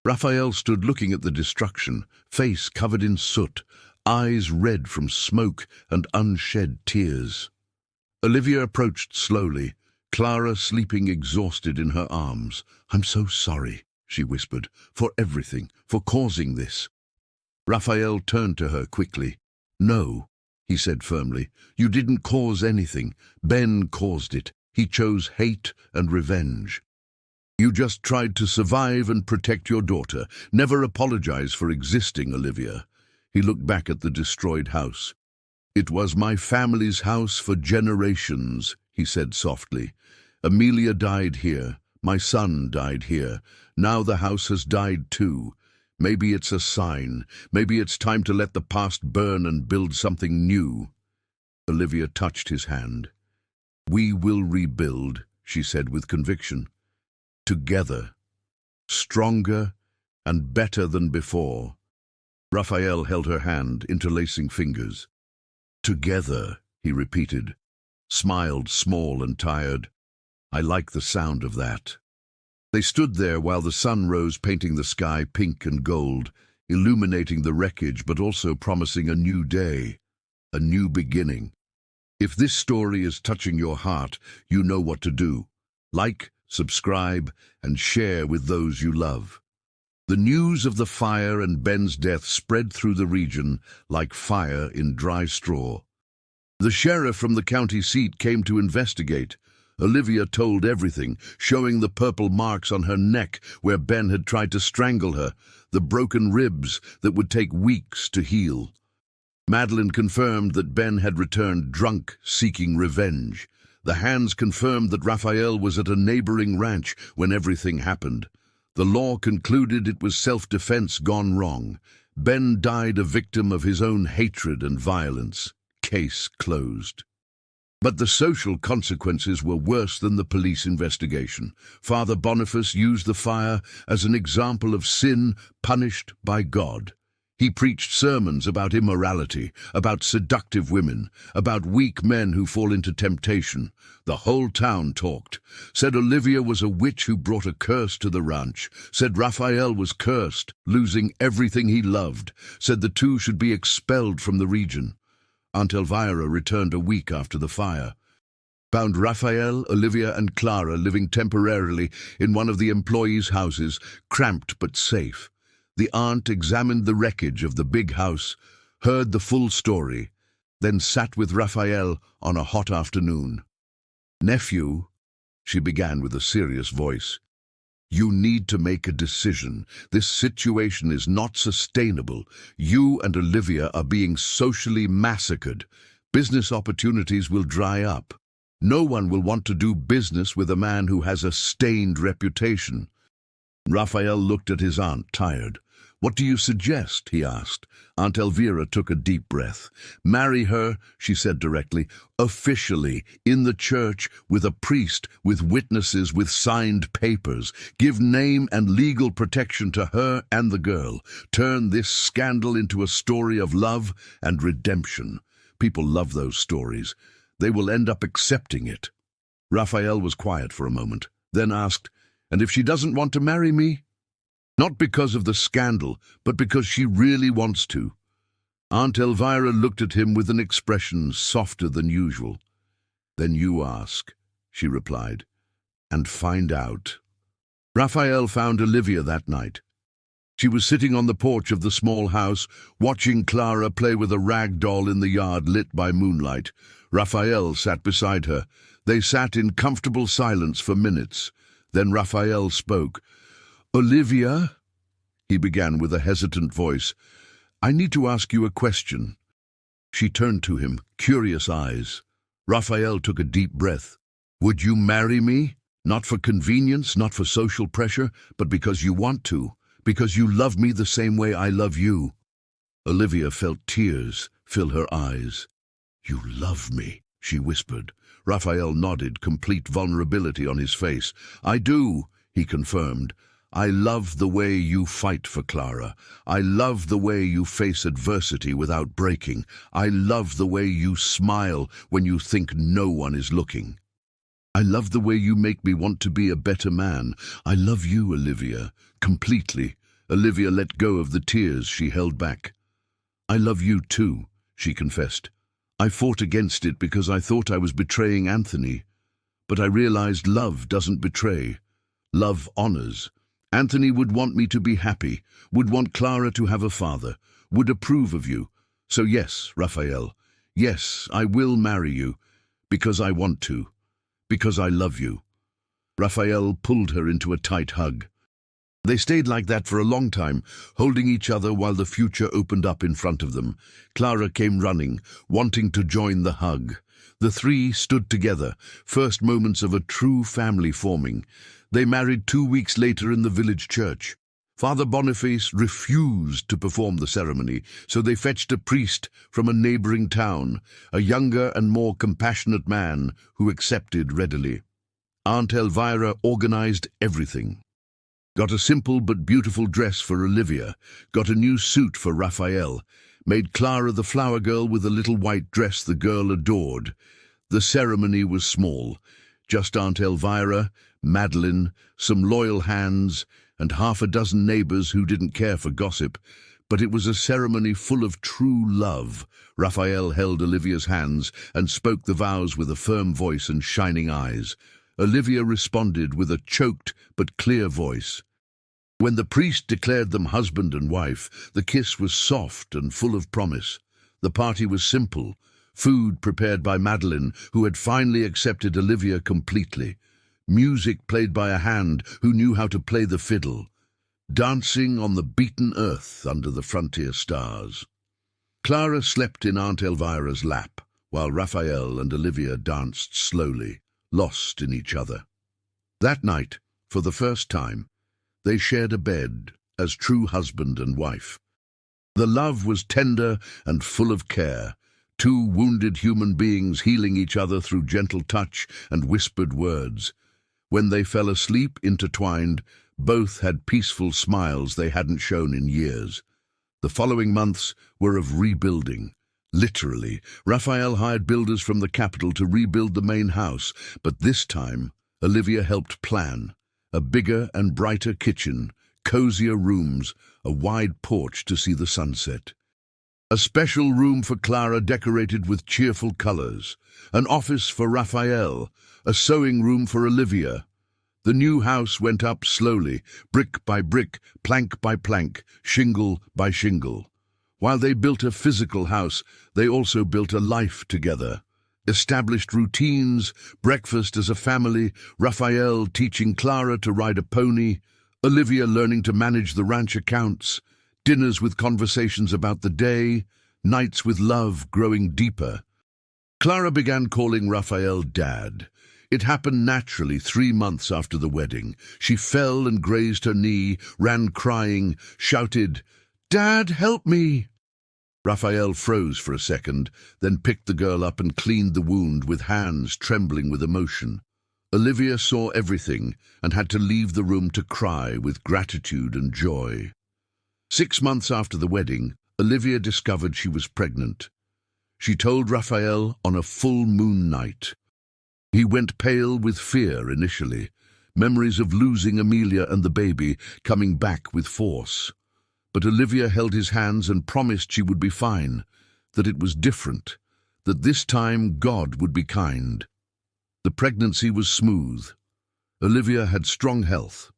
Raphael stood looking at the destruction, face covered in soot, eyes red from smoke and unshed tears. Olivia approached slowly, Clara sleeping exhausted in her arms. "I'm so sorry," she whispered, "for everything, for causing this." Raphael turned to her quickly. "No," he said firmly, "you didn't cause anything. Ben caused it. He chose hate and revenge." You just tried to survive and protect your daughter. Never apologize for existing, Olivia. He looked back at the destroyed house. It was my family's house for generations, he said softly. Amelia died here. My son died here. Now the house has died too. Maybe it's a sign. Maybe it's time to let the past burn and build something new. Olivia touched his hand. We will rebuild, she said with conviction. Together. Stronger and better than before. Raphael held her hand, interlacing fingers. Together, he repeated, smiled small and tired. I like the sound of that. They stood there while the sun rose, painting the sky pink and gold, illuminating the wreckage but also promising a new day, a new beginning. If this story is touching your heart, you know what to do. Like, subscribe, and share with those you love. The news of the fire and Ben's death spread through the region like fire in dry straw. The sheriff from the county seat came to investigate. Olivia told everything, showing the purple marks on her neck where Ben had tried to strangle her, the broken ribs that would take weeks to heal. Madeline confirmed that Ben had returned drunk, seeking revenge. The hands confirmed that Raphael was at a neighboring ranch when everything happened. The law concluded it was self-defense gone wrong. Ben died a victim of his own hatred and violence. Case closed. But the social consequences were worse than the police investigation. Father Boniface used the fire as an example of sin punished by God. He preached sermons about immorality, about seductive women, about weak men who fall into temptation. The whole town talked. Said Olivia was a witch who brought a curse to the ranch. Said Raphael was cursed, losing everything he loved. Said the two should be expelled from the region. Aunt Elvira returned a week after the fire. Found Raphael, Olivia and Clara living temporarily in one of the employees' houses, cramped but safe. The aunt examined the wreckage of the big house, heard the full story, then sat with Raphael on a hot afternoon. Nephew, she began with a serious voice, you need to make a decision. This situation is not sustainable. You and Olivia are being socially massacred. Business opportunities will dry up. No one will want to do business with a man who has a stained reputation. Raphael looked at his aunt, tired. What do you suggest? He asked. Aunt Elvira took a deep breath. Marry her, she said directly, officially, in the church, with a priest, with witnesses, with signed papers. Give name and legal protection to her and the girl. Turn this scandal into a story of love and redemption. People love those stories. They will end up accepting it. Raphael was quiet for a moment, then asked, and if she doesn't want to marry me? Not because of the scandal, but because she really wants to. Aunt Elvira looked at him with an expression softer than usual. Then you ask, she replied, and find out. Raphael found Olivia that night. She was sitting on the porch of the small house, watching Clara play with a rag doll in the yard lit by moonlight. Raphael sat beside her. They sat in comfortable silence for minutes. Then Raphael spoke. Olivia, he began with a hesitant voice, I need to ask you a question. She turned to him, curious eyes. Raphael took a deep breath. Would you marry me? Not for convenience, not for social pressure, but because you want to, because you love me the same way I love you. Olivia felt tears fill her eyes. You love me, she whispered. Raphael nodded, complete vulnerability on his face. I do, he confirmed. I love the way you fight for Clara. I love the way you face adversity without breaking. I love the way you smile when you think no one is looking. I love the way you make me want to be a better man. I love you, Olivia, completely. Olivia let go of the tears she held back. I love you too, she confessed. I fought against it because I thought I was betraying Anthony. But I realized love doesn't betray. Love honors. Anthony would want me to be happy, would want Clara to have a father, would approve of you. So yes, Raphael, yes, I will marry you, because I want to, because I love you. Raphael pulled her into a tight hug. They stayed like that for a long time, holding each other while the future opened up in front of them. Clara came running, wanting to join the hug. The three stood together, first moments of a true family forming. They married 2 weeks later in the village church. Father Boniface refused to perform the ceremony, so they fetched a priest from a neighboring town, a younger and more compassionate man who accepted readily. Aunt Elvira organized everything. Got a simple but beautiful dress for Olivia, got a new suit for Raphael, made Clara the flower girl with a little white dress the girl adored. The ceremony was small, just Aunt Elvira, Madeline, some loyal hands, and half a dozen neighbors who didn't care for gossip. But it was a ceremony full of true love. Raphael held Olivia's hands and spoke the vows with a firm voice and shining eyes. Olivia responded with a choked but clear voice. When the priest declared them husband and wife, the kiss was soft and full of promise. The party was simple, food prepared by Madeline, who had finally accepted Olivia completely. Music played by a hand who knew how to play the fiddle. Dancing on the beaten earth under the frontier stars. Clara slept in Aunt Elvira's lap, while Raphael and Olivia danced slowly, lost in each other. That night, for the first time, they shared a bed as true husband and wife. The love was tender and full of care, two wounded human beings healing each other through gentle touch and whispered words. When they fell asleep intertwined, both had peaceful smiles they hadn't shown in years. The following months were of rebuilding. Literally, Raphael hired builders from the capital to rebuild the main house, but this time, Olivia helped plan. A bigger and brighter kitchen, cozier rooms, a wide porch to see the sunset. A special room for Clara decorated with cheerful colors, an office for Raphael, a sewing room for Olivia. The new house went up slowly, brick by brick, plank by plank, shingle by shingle. While they built a physical house, they also built a life together. Established routines, breakfast as a family, Raphael teaching Clara to ride a pony, Olivia learning to manage the ranch accounts, dinners with conversations about the day, nights with love growing deeper. Clara began calling Raphael Dad. It happened naturally 3 months after the wedding. She fell and grazed her knee, ran crying, shouted, "Dad, help me!" Raphael froze for a second, then picked the girl up and cleaned the wound with hands trembling with emotion. Olivia saw everything and had to leave the room to cry with gratitude and joy. 6 months after the wedding, Olivia discovered she was pregnant. She told Raphael on a full moon night. He went pale with fear initially, memories of losing Amelia and the baby coming back with force. But Olivia held his hands and promised she would be fine, that it was different, that this time God would be kind. The pregnancy was smooth. Olivia had strong health.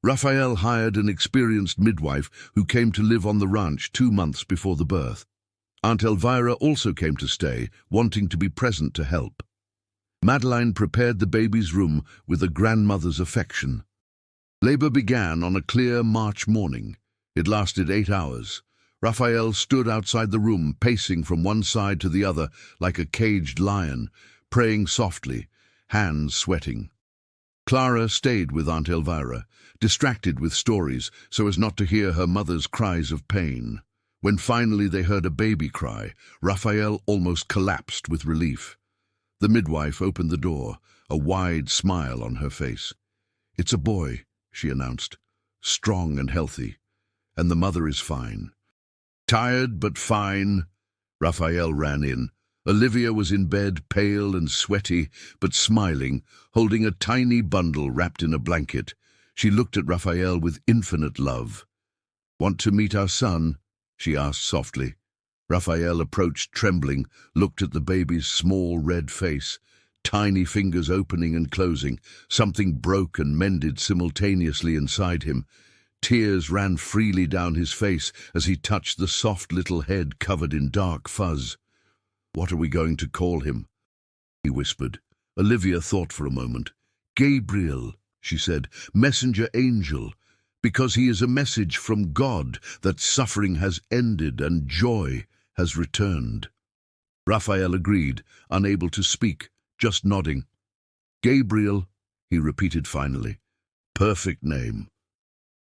Raphael hired an experienced midwife who came to live on the ranch 2 months before the birth. Aunt Elvira also came to stay, wanting to be present to help. Madeline prepared the baby's room with a grandmother's affection. Labor began on a clear March morning. It lasted 8 hours. Raphael stood outside the room, pacing from one side to the other like a caged lion, praying softly, hands sweating. Clara stayed with Aunt Elvira, distracted with stories so as not to hear her mother's cries of pain. When finally they heard a baby cry, Raphael almost collapsed with relief. The midwife opened the door, a wide smile on her face. "It's a boy," she announced, "strong and healthy. And the mother is fine." "Tired but fine." Raphael ran in. Olivia was in bed, pale and sweaty, but smiling, holding a tiny bundle wrapped in a blanket. She looked at Raphael with infinite love. "Want to meet our son?" she asked softly. Raphael approached trembling, looked at the baby's small red face, tiny fingers opening and closing. Something broke and mended simultaneously inside him. Tears ran freely down his face as he touched the soft little head covered in dark fuzz. "What are we going to call him?" he whispered. Olivia thought for a moment. Gabriel, she said, messenger angel, because he is a message from God that suffering has ended and joy has returned. Raphael agreed, unable to speak, just nodding. Gabriel, he repeated finally. Perfect name.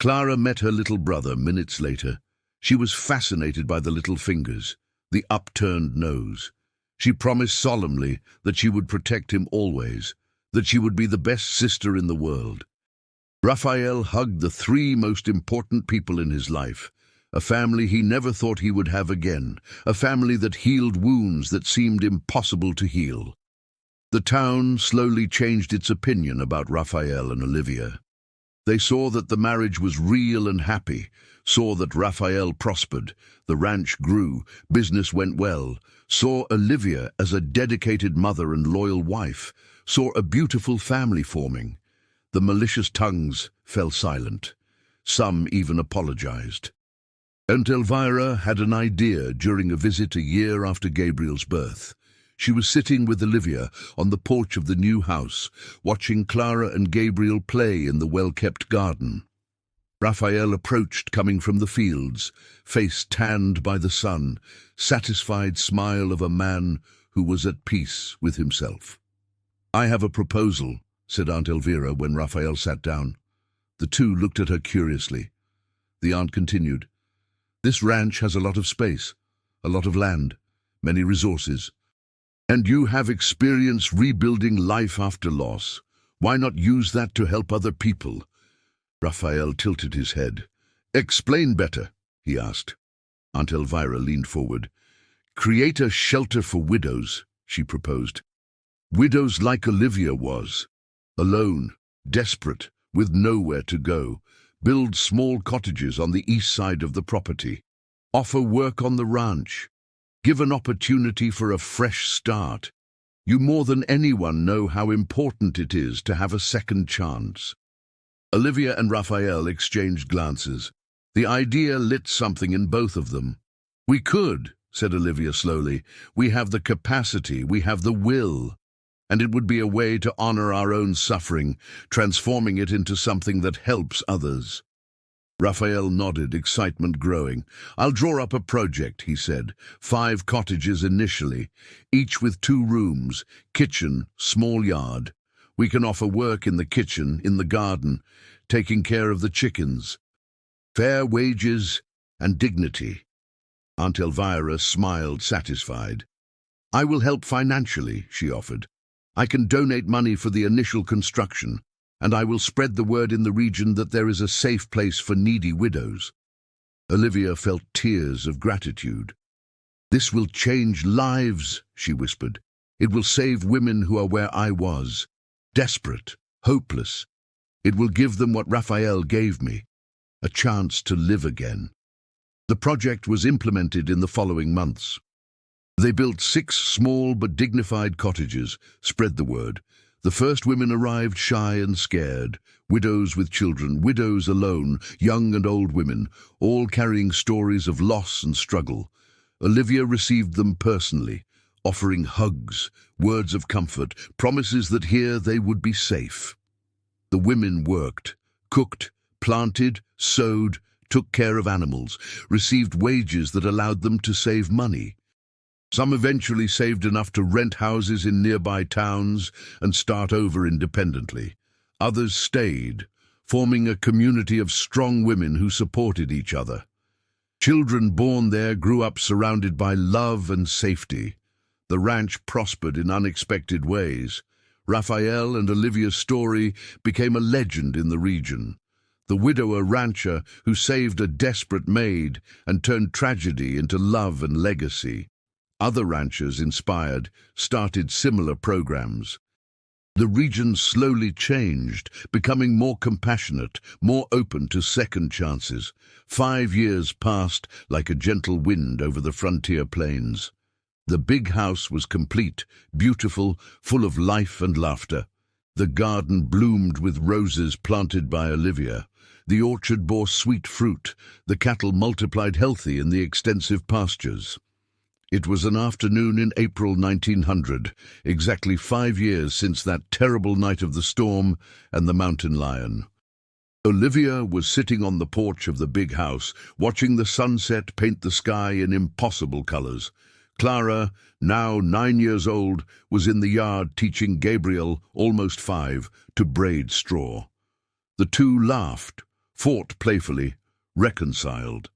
Clara met her little brother minutes later. She was fascinated by the little fingers, the upturned nose. She promised solemnly that she would protect him always, that she would be the best sister in the world. Raphael hugged the three most important people in his life, a family he never thought he would have again, a family that healed wounds that seemed impossible to heal. The town slowly changed its opinion about Raphael and Olivia. They saw that the marriage was real and happy, saw that Raphael prospered, the ranch grew, business went well, saw Olivia as a dedicated mother and loyal wife, saw a beautiful family forming. The malicious tongues fell silent. Some even apologized. Aunt Elvira had an idea during a visit a year after Gabriel's birth. She was sitting with Olivia on the porch of the new house, watching Clara and Gabriel play in the well-kept garden. Raphael approached, coming from the fields, face tanned by the sun, satisfied smile of a man who was at peace with himself. "I have a proposal," said Aunt Elvira when Raphael sat down. The two looked at her curiously. The aunt continued, "This ranch has a lot of space, a lot of land, many resources. And you have experience rebuilding life after loss. Why not use that to help other people?" Raphael tilted his head. "Explain better," he asked. Aunt Elvira leaned forward. "Create a shelter for widows," she proposed. "Widows like Olivia was. Alone, desperate, with nowhere to go. Build small cottages on the east side of the property. Offer work on the ranch. Give an opportunity for a fresh start. You more than anyone know how important it is to have a second chance." Olivia and Raphael exchanged glances. The idea lit something in both of them. "We could," said Olivia slowly. "We have the capacity, we have the will. And it would be a way to honor our own suffering, transforming it into something that helps others." Raphael nodded, excitement growing. "I'll draw up a project," he said. 5 cottages initially, each with 2 rooms, kitchen, small yard. We can offer work in the kitchen, in the garden, taking care of the chickens. Fair wages and dignity." Aunt Elvira smiled, satisfied. "I will help financially," she offered. "I can donate money for the initial construction, and I will spread the word in the region that there is a safe place for needy widows." Olivia felt tears of gratitude. "This will change lives," she whispered. "It will save women who are where I was, desperate, hopeless. It will give them what Raphael gave me, a chance to live again." The project was implemented in the following months. They built 6 small but dignified cottages, spread the word. The first women arrived shy and scared, widows with children, widows alone, young and old women, all carrying stories of loss and struggle. Olivia received them personally, offering hugs, words of comfort, promises that here they would be safe. The women worked, cooked, planted, sewed, took care of animals, received wages that allowed them to save money. Some eventually saved enough to rent houses in nearby towns and start over independently. Others stayed, forming a community of strong women who supported each other. Children born there grew up surrounded by love and safety. The ranch prospered in unexpected ways. Raphael and Olivia's story became a legend in the region. The widower rancher who saved a desperate maid and turned tragedy into love and legacy. Other ranchers, inspired, started similar programs. The region slowly changed, becoming more compassionate, more open to second chances. 5 years passed like a gentle wind over the frontier plains. The big house was complete, beautiful, full of life and laughter. The garden bloomed with roses planted by Olivia. The orchard bore sweet fruit. The cattle multiplied healthy in the extensive pastures. It was an afternoon in April 1900, exactly 5 years since that terrible night of the storm and the mountain lion. Olivia was sitting on the porch of the big house, watching the sunset paint the sky in impossible colors. Clara, now 9 years old, was in the yard teaching Gabriel, almost 5, to braid straw. The two laughed, fought playfully, reconciled.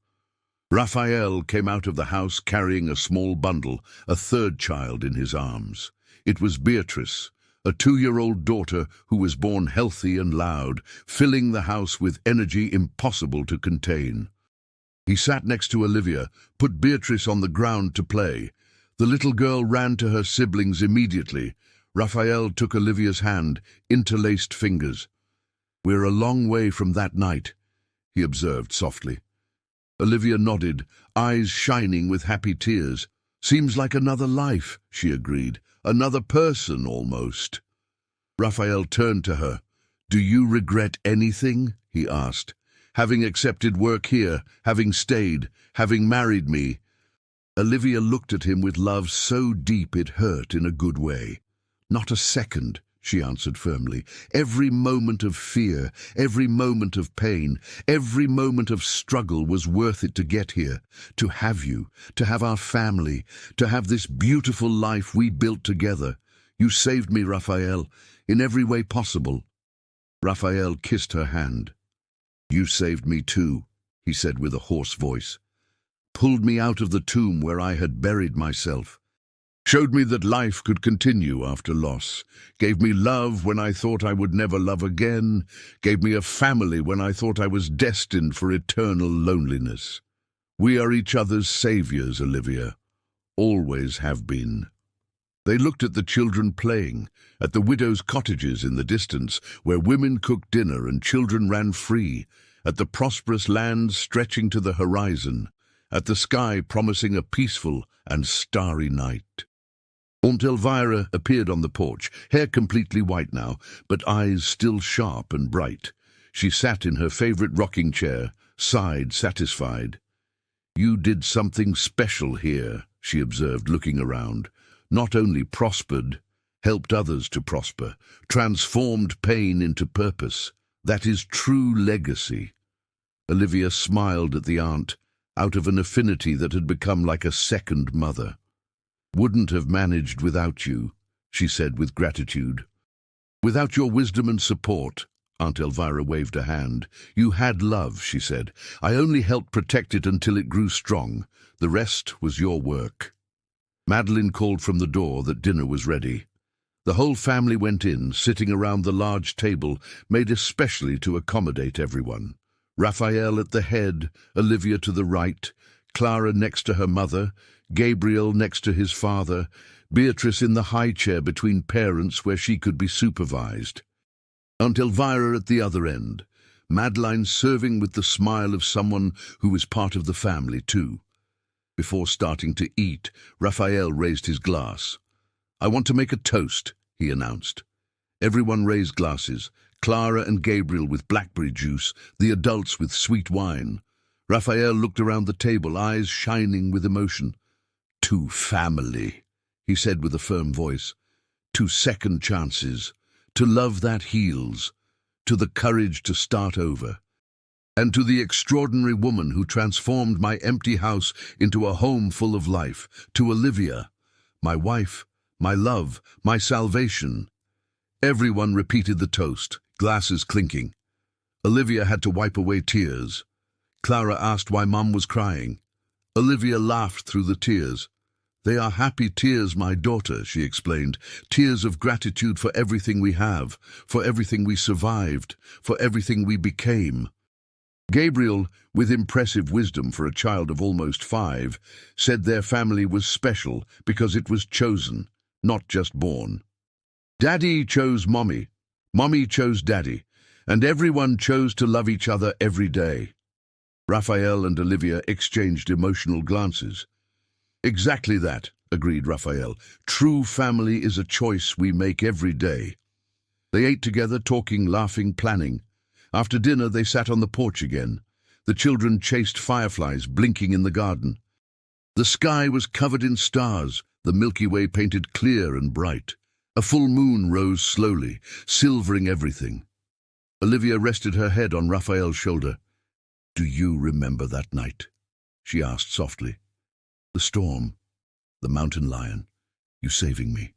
Raphael came out of the house carrying a small bundle, a third child in his arms. It was Beatrice, a 2-year-old daughter who was born healthy and loud, filling the house with energy impossible to contain. He sat next to Olivia, put Beatrice on the ground to play. The little girl ran to her siblings immediately. Raphael took Olivia's hand, interlaced fingers. "We're a long way from that night," he observed softly. Olivia nodded, eyes shining with happy tears. "Seems like another life," she agreed. "Another person, almost." Raphael turned to her. "Do you regret anything?" he asked. "Having accepted work here, having stayed, having married me?" Olivia looked at him with love so deep it hurt in a good way. "Not a second," she answered firmly. "Every moment of fear, every moment of pain, every moment of struggle was worth it to get here, to have you, to have our family, to have this beautiful life we built together. You saved me, Raphael, in every way possible." Raphael kissed her hand. "You saved me too," he said with a hoarse voice. "Pulled me out of the tomb where I had buried myself. Showed me that life could continue after loss. Gave me love when I thought I would never love again. Gave me a family when I thought I was destined for eternal loneliness. We are each other's saviors, Olivia. Always have been." They looked at the children playing, at the widows' cottages in the distance, where women cooked dinner and children ran free, at the prosperous lands stretching to the horizon, at the sky promising a peaceful and starry night. Aunt Elvira appeared on the porch, hair completely white now, but eyes still sharp and bright. She sat in her favorite rocking chair, sighed satisfied. "You did something special here," she observed, looking around. "Not only prospered, helped others to prosper, transformed pain into purpose. That is true legacy." Olivia smiled at the aunt, out of an affinity that had become like a second mother. "Wouldn't have managed without you," she said with gratitude. "Without your wisdom and support," Aunt Elvira waved a hand. "You had love," she said. "I only helped protect it until it grew strong. The rest was your work." Madeline called from the door that dinner was ready. The whole family went in, sitting around the large table made especially to accommodate everyone. Raphael at the head, Olivia to the right, Clara next to her mother, Gabriel next to his father, Beatrice in the high chair between parents where she could be supervised. Aunt Elvira at the other end, Madeline serving with the smile of someone who was part of the family too. Before starting to eat, Raphael raised his glass. "I want to make a toast," he announced. Everyone raised glasses, Clara and Gabriel with blackberry juice, the adults with sweet wine. Raphael looked around the table, eyes shining with emotion. "To family," he said with a firm voice. "To second chances, to love that heals, to the courage to start over. And to the extraordinary woman who transformed my empty house into a home full of life, to Olivia, my wife, my love, my salvation." Everyone repeated the toast, glasses clinking. Olivia had to wipe away tears. Clara asked why Mum was crying. Olivia laughed through the tears. "They are happy tears, my daughter," she explained. "Tears of gratitude for everything we have, for everything we survived, for everything we became." Gabriel, with impressive wisdom for a child of almost 5, said their family was special because it was chosen, not just born. "Daddy chose Mommy, Mommy chose Daddy, and everyone chose to love each other every day." Raphael and Olivia exchanged emotional glances. "Exactly that," agreed Raphael. "True family is a choice we make every day." They ate together, talking, laughing, planning. After dinner, they sat on the porch again. The children chased fireflies blinking in the garden. The sky was covered in stars, the Milky Way painted clear and bright. A full moon rose slowly, silvering everything. Olivia rested her head on Raphael's shoulder. "Do you remember that night?" she asked softly. "The storm, the mountain lion, you saving me."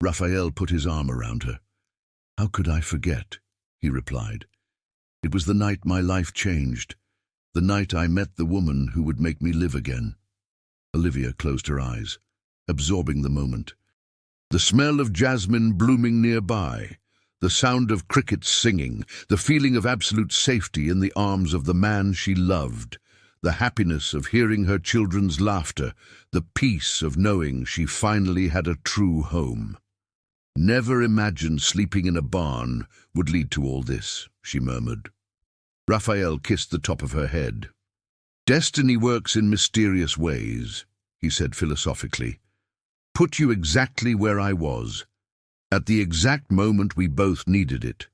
Raphael put his arm around her. "How could I forget?" he replied. "It was the night my life changed, the night I met the woman who would make me live again." Olivia closed her eyes, absorbing the moment. The smell of jasmine blooming nearby, the sound of crickets singing, the feeling of absolute safety in the arms of the man she loved, the happiness of hearing her children's laughter, the peace of knowing she finally had a true home. "Never imagined sleeping in a barn would lead to all this," she murmured. Raphael kissed the top of her head. "Destiny works in mysterious ways," he said philosophically. "Put you exactly where I was, at the exact moment we both needed it.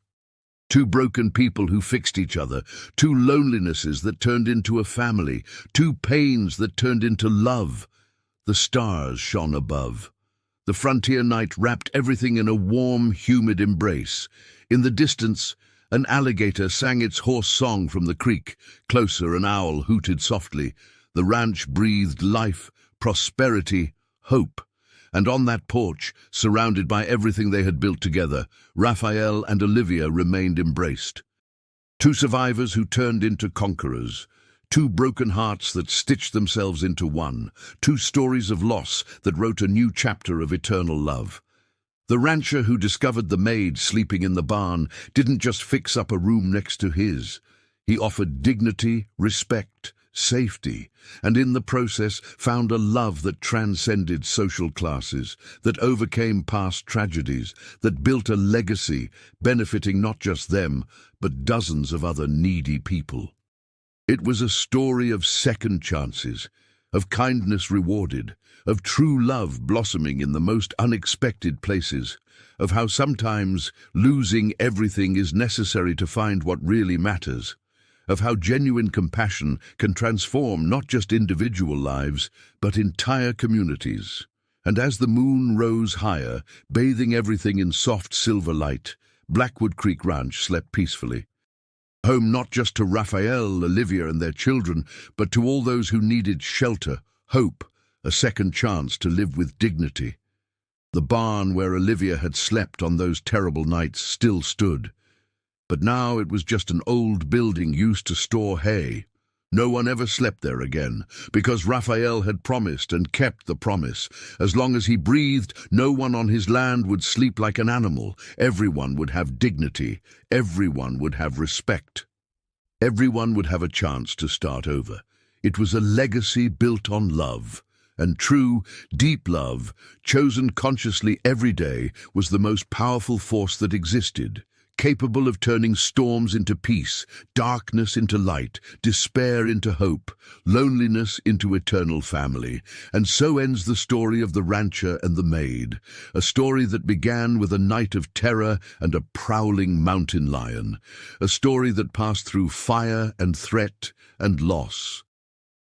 Two broken people who fixed each other, two lonelinesses that turned into a family, two pains that turned into love. The stars shone above. The frontier night wrapped everything in a warm, humid embrace. In the distance, an alligator sang its hoarse song from the creek. Closer, an owl hooted softly. The ranch breathed life, prosperity, hope. And on that porch, surrounded by everything they had built together, Raphael and Olivia remained embraced. Two survivors who turned into conquerors. Two broken hearts that stitched themselves into one. Two stories of loss that wrote a new chapter of eternal love. The rancher who discovered the maid sleeping in the barn didn't just fix up a room next to his. He offered dignity, respect, safety, and in the process found a love that transcended social classes, that overcame past tragedies, that built a legacy benefiting not just them, but dozens of other needy people. It was a story of second chances, of kindness rewarded, of true love blossoming in the most unexpected places, of how sometimes losing everything is necessary to find what really matters, of how genuine compassion can transform not just individual lives, but entire communities. And as the moon rose higher, bathing everything in soft silver light, Blackwood Creek Ranch slept peacefully. Home not just to Raphael, Olivia and their children, but to all those who needed shelter, hope, a second chance to live with dignity. The barn where Olivia had slept on those terrible nights still stood. But now it was just an old building used to store hay. No one ever slept there again, because Raphael had promised and kept the promise. As long as he breathed, no one on his land would sleep like an animal. Everyone would have dignity. Everyone would have respect. Everyone would have a chance to start over. It was a legacy built on love. And true, deep love, chosen consciously every day, was the most powerful force that existed. Capable of turning storms into peace, darkness into light, despair into hope, loneliness into eternal family. And so ends the story of the rancher and the maid, a story that began with a night of terror and a prowling mountain lion, a story that passed through fire and threat and loss.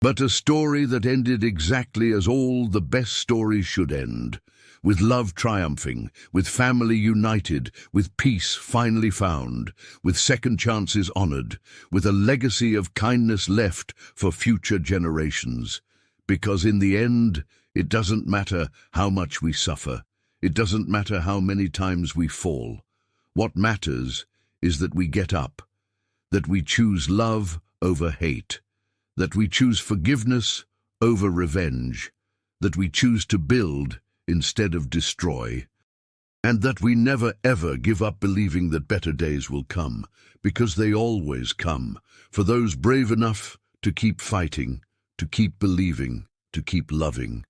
But a story that ended exactly as all the best stories should end, with love triumphing, with family united, with peace finally found, with second chances honored, with a legacy of kindness left for future generations. Because in the end, it doesn't matter how much we suffer. It doesn't matter how many times we fall. What matters is that we get up, that we choose love over hate, that we choose forgiveness over revenge, that we choose to build instead of destroy, and that we never ever give up believing that better days will come, because they always come, for those brave enough to keep fighting, to keep believing, to keep loving.